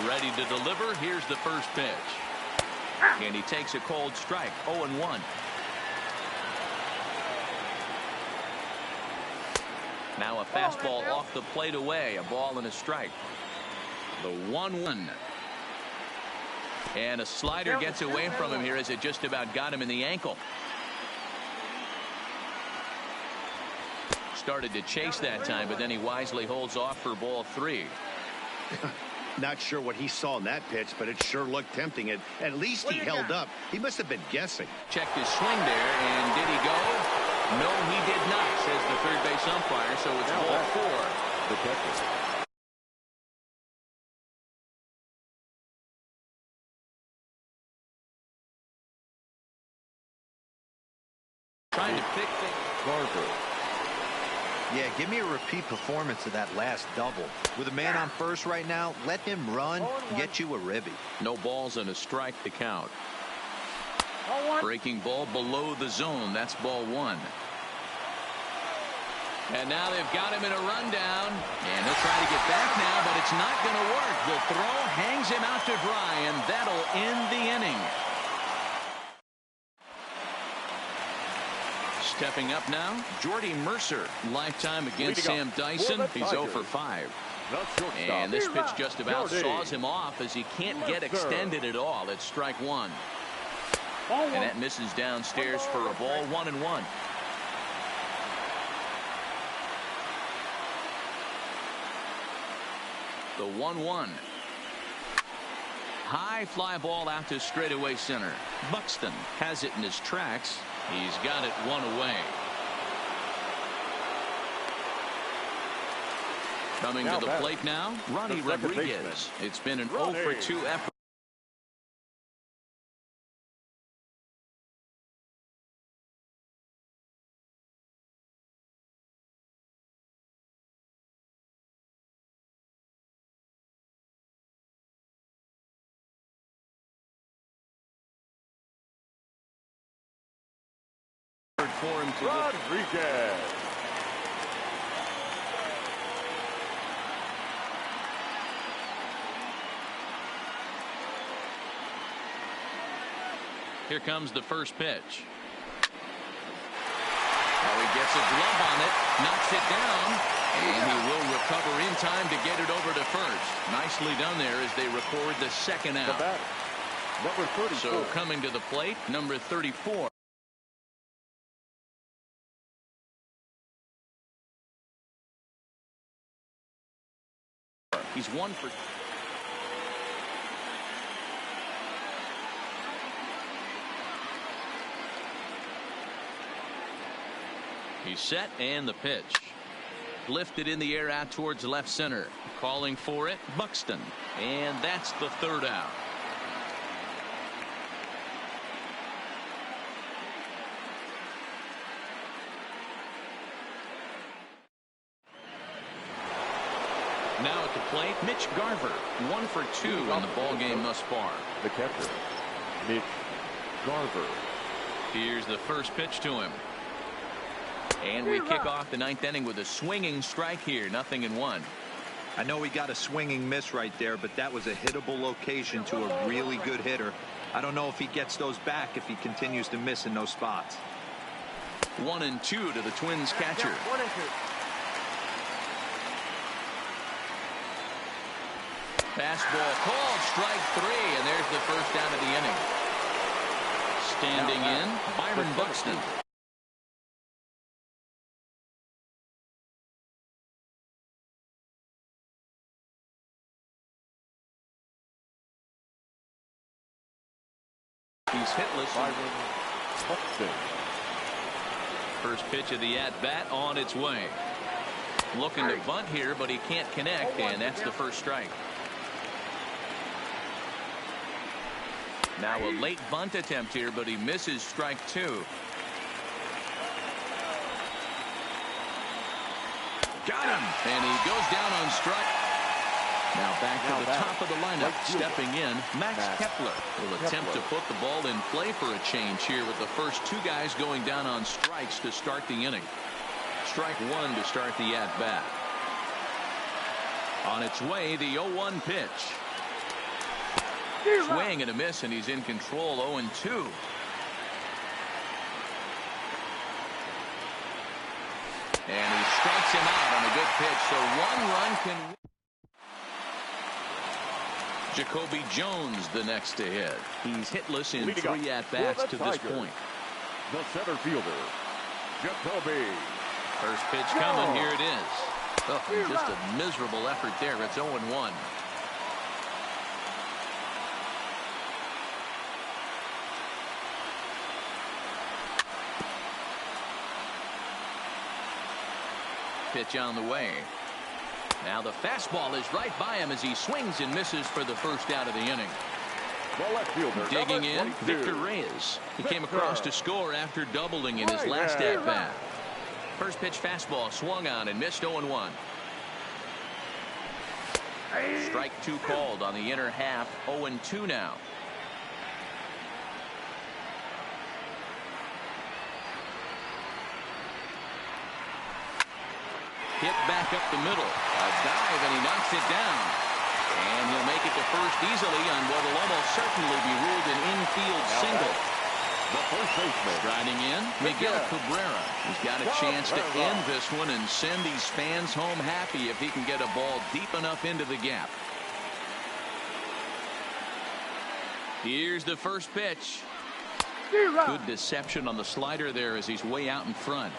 Ready to deliver. Here's the first pitch. And he takes a cold strike. 0-1. Now a fastball off the plate away. A ball and a strike. The 1-1. And a slider gets away from him here as it just about got him in the ankle. Started to chase that time, but then he wisely holds off for ball 3. Not sure what he saw in that pitch, but it sure looked tempting. At least he held up. He must have been guessing. Checked his swing there, and did he go? No, he did not, says the third base umpire, so it's ball 4. The catcher. Trying to pick things. Garver. Yeah, give me a repeat performance of that last double. With a man on first right now, let him run, get you a ribby. No balls and a strike to count. Breaking ball below the zone. That's ball 1. And now they've got him in a rundown. And he'll try to get back now, but it's not going to work. The throw hangs him out to dry, and that'll end the inning. Stepping up now, Jordy Mercer. Lifetime against Sam Dyson. He's 0 for 5. And this pitch just about saws him off as he can't get extended at all. It's strike 1. And that misses downstairs for a ball. 1-1. The 1-1. High fly ball out to straightaway center. Buxton has it in his tracks. He's got it 1 away. Coming to the plate now, Ronnie Rodriguez. It's been an 0 for 2 effort. For him to Rodriguez. Here comes the first pitch. Oh, he gets a glove on it, knocks it down, and he will recover in time to get it over to first. Nicely done there as they record the second out. Number 34. So coming to the plate, number 34. He's 1 for. He's set, and the pitch. Lifted in the air out towards left center. Calling for it, Buxton. And that's the third out. Now at the plate, Mitch Garver. 1 for 2 in the ball game thus far. The catcher, Mitch Garver. Here's the first pitch to him. And we kick off the 9th inning with a swinging strike here. 0-1. I know he got a swinging miss right there, but that was a hittable location to a really good hitter. I don't know if he gets those back if he continues to miss in those spots. 1-2 to the Twins catcher. 1-2. Fastball called, strike 3, and there's the first out of the inning. Standing in, Byron Buxton. He's hitless. Byron Buxton. First pitch of the at-bat on its way. Looking to bunt here, but he can't connect, and that's the first strike. Now a late bunt attempt here, but he misses strike 2. Got him, and he goes down on strike. Now back to the top of the lineup, stepping in, Max Kepler will attempt to put the ball in play for a change here with the first 2 guys going down on strikes to start the inning. Strike 1 to start the at-bat. On its way, the 0-1 pitch. Swing and a miss, and he's in control. 0-2. And he strikes him out on a good pitch, so 1 run can. Jacoby Jones the next to hit. He's hitless in 3 at-bats to this point. The center fielder, Jacoby. First pitch coming. Here it is. Oh, just a miserable effort there. It's 0-1. Pitch on the way. Now the fastball is right by him as he swings and misses for the first out of the inning. The left fielder, digging in, Victor Reyes. He came across to score after doubling in his last at-bat. First pitch fastball swung on and missed 0-1. Strike 2 called on the inner half. 0-2 now. Hit back up the middle. A dive, and he knocks it down. And he'll make it to first easily on what will almost certainly be ruled an infield single. The first baseman. Striding in, Miguel Cabrera. He's got a chance to end this one and send these fans home happy if he can get a ball deep enough into the gap. Here's the first pitch. Good deception on the slider there as he's way out in front.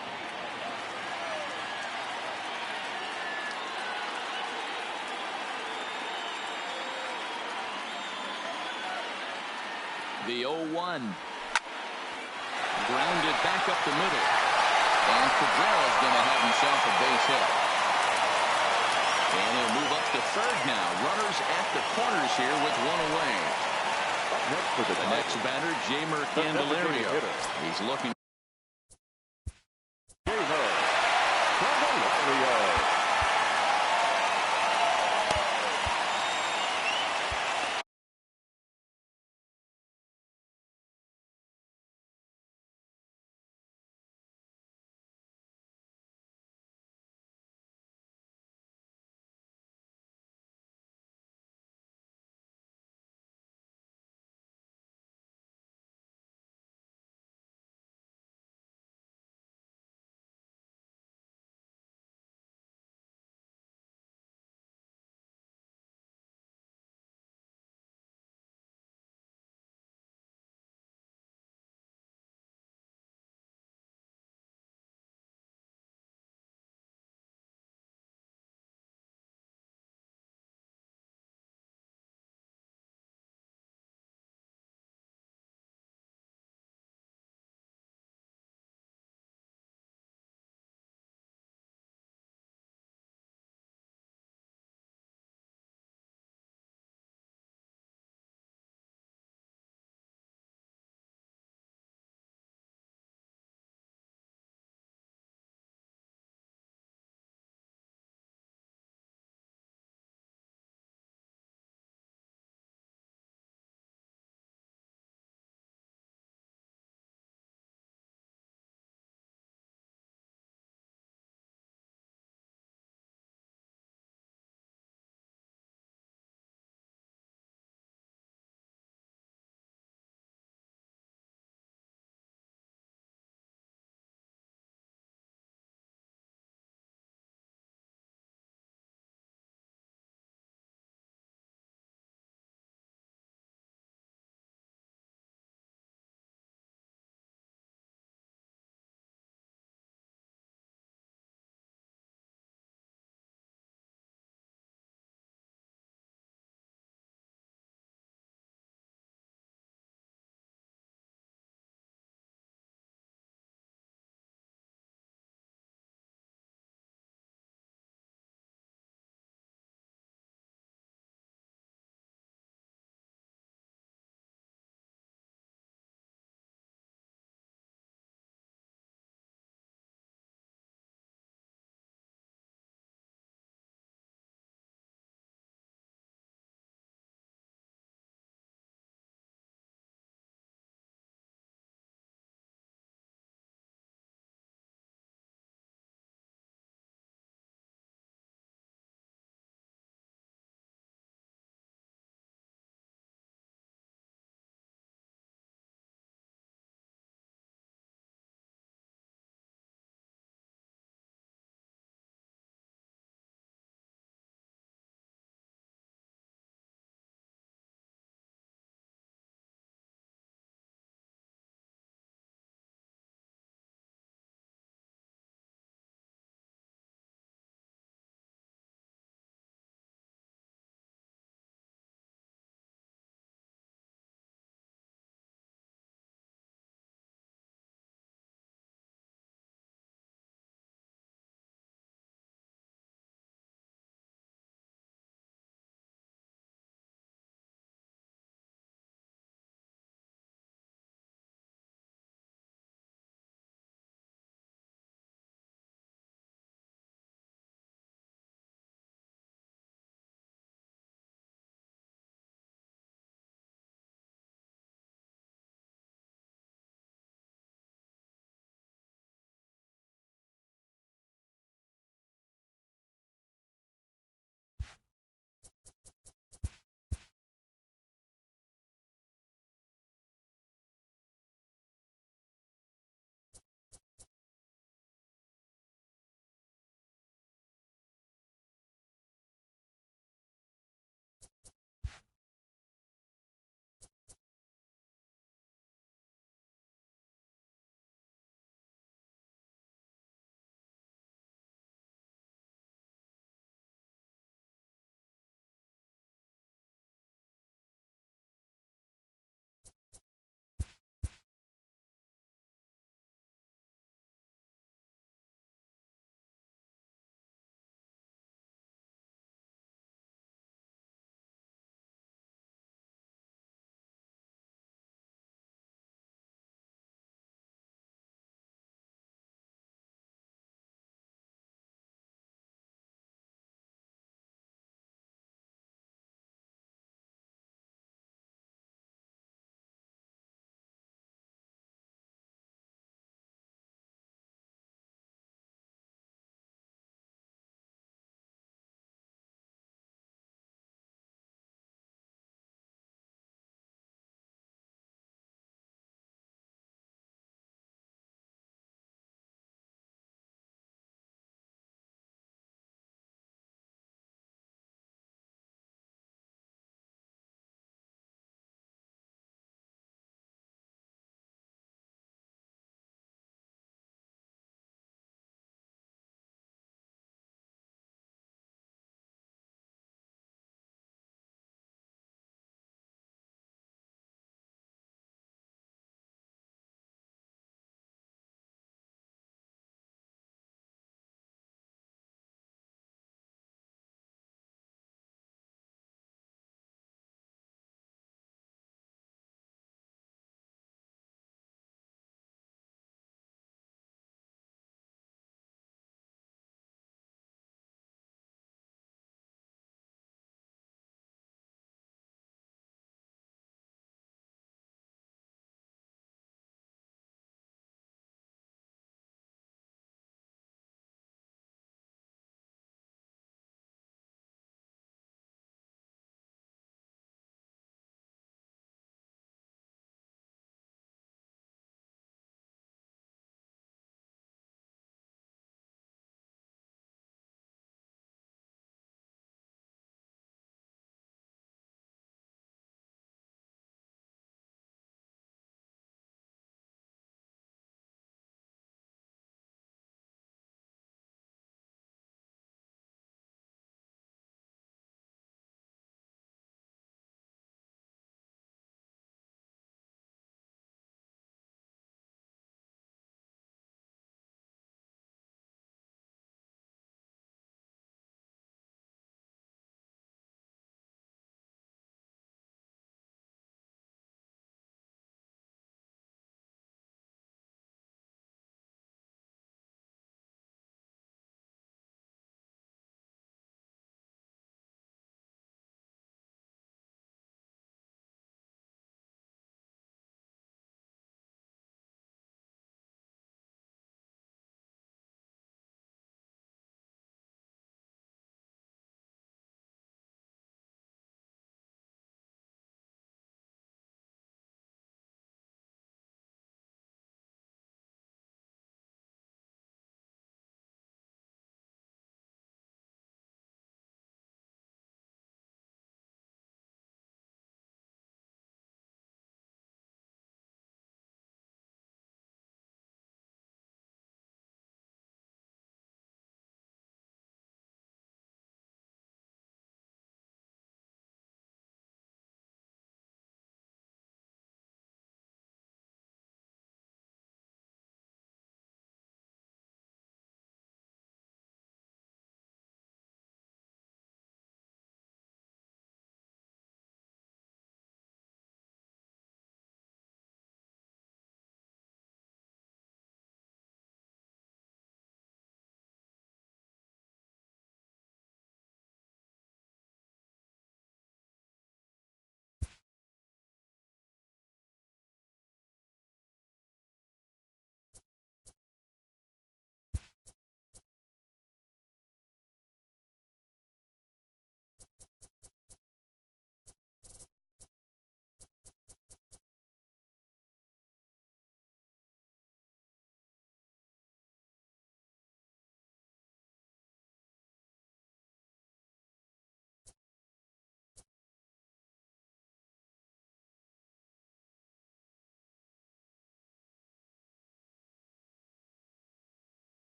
The 0-1. Grounded back up the middle. And Cabrera's going to have himself a base hit. And he'll move up to third now. Runners at the corners here with one away. Next for the next batter, Jamer Candelario. He's looking. Jamer Candelario.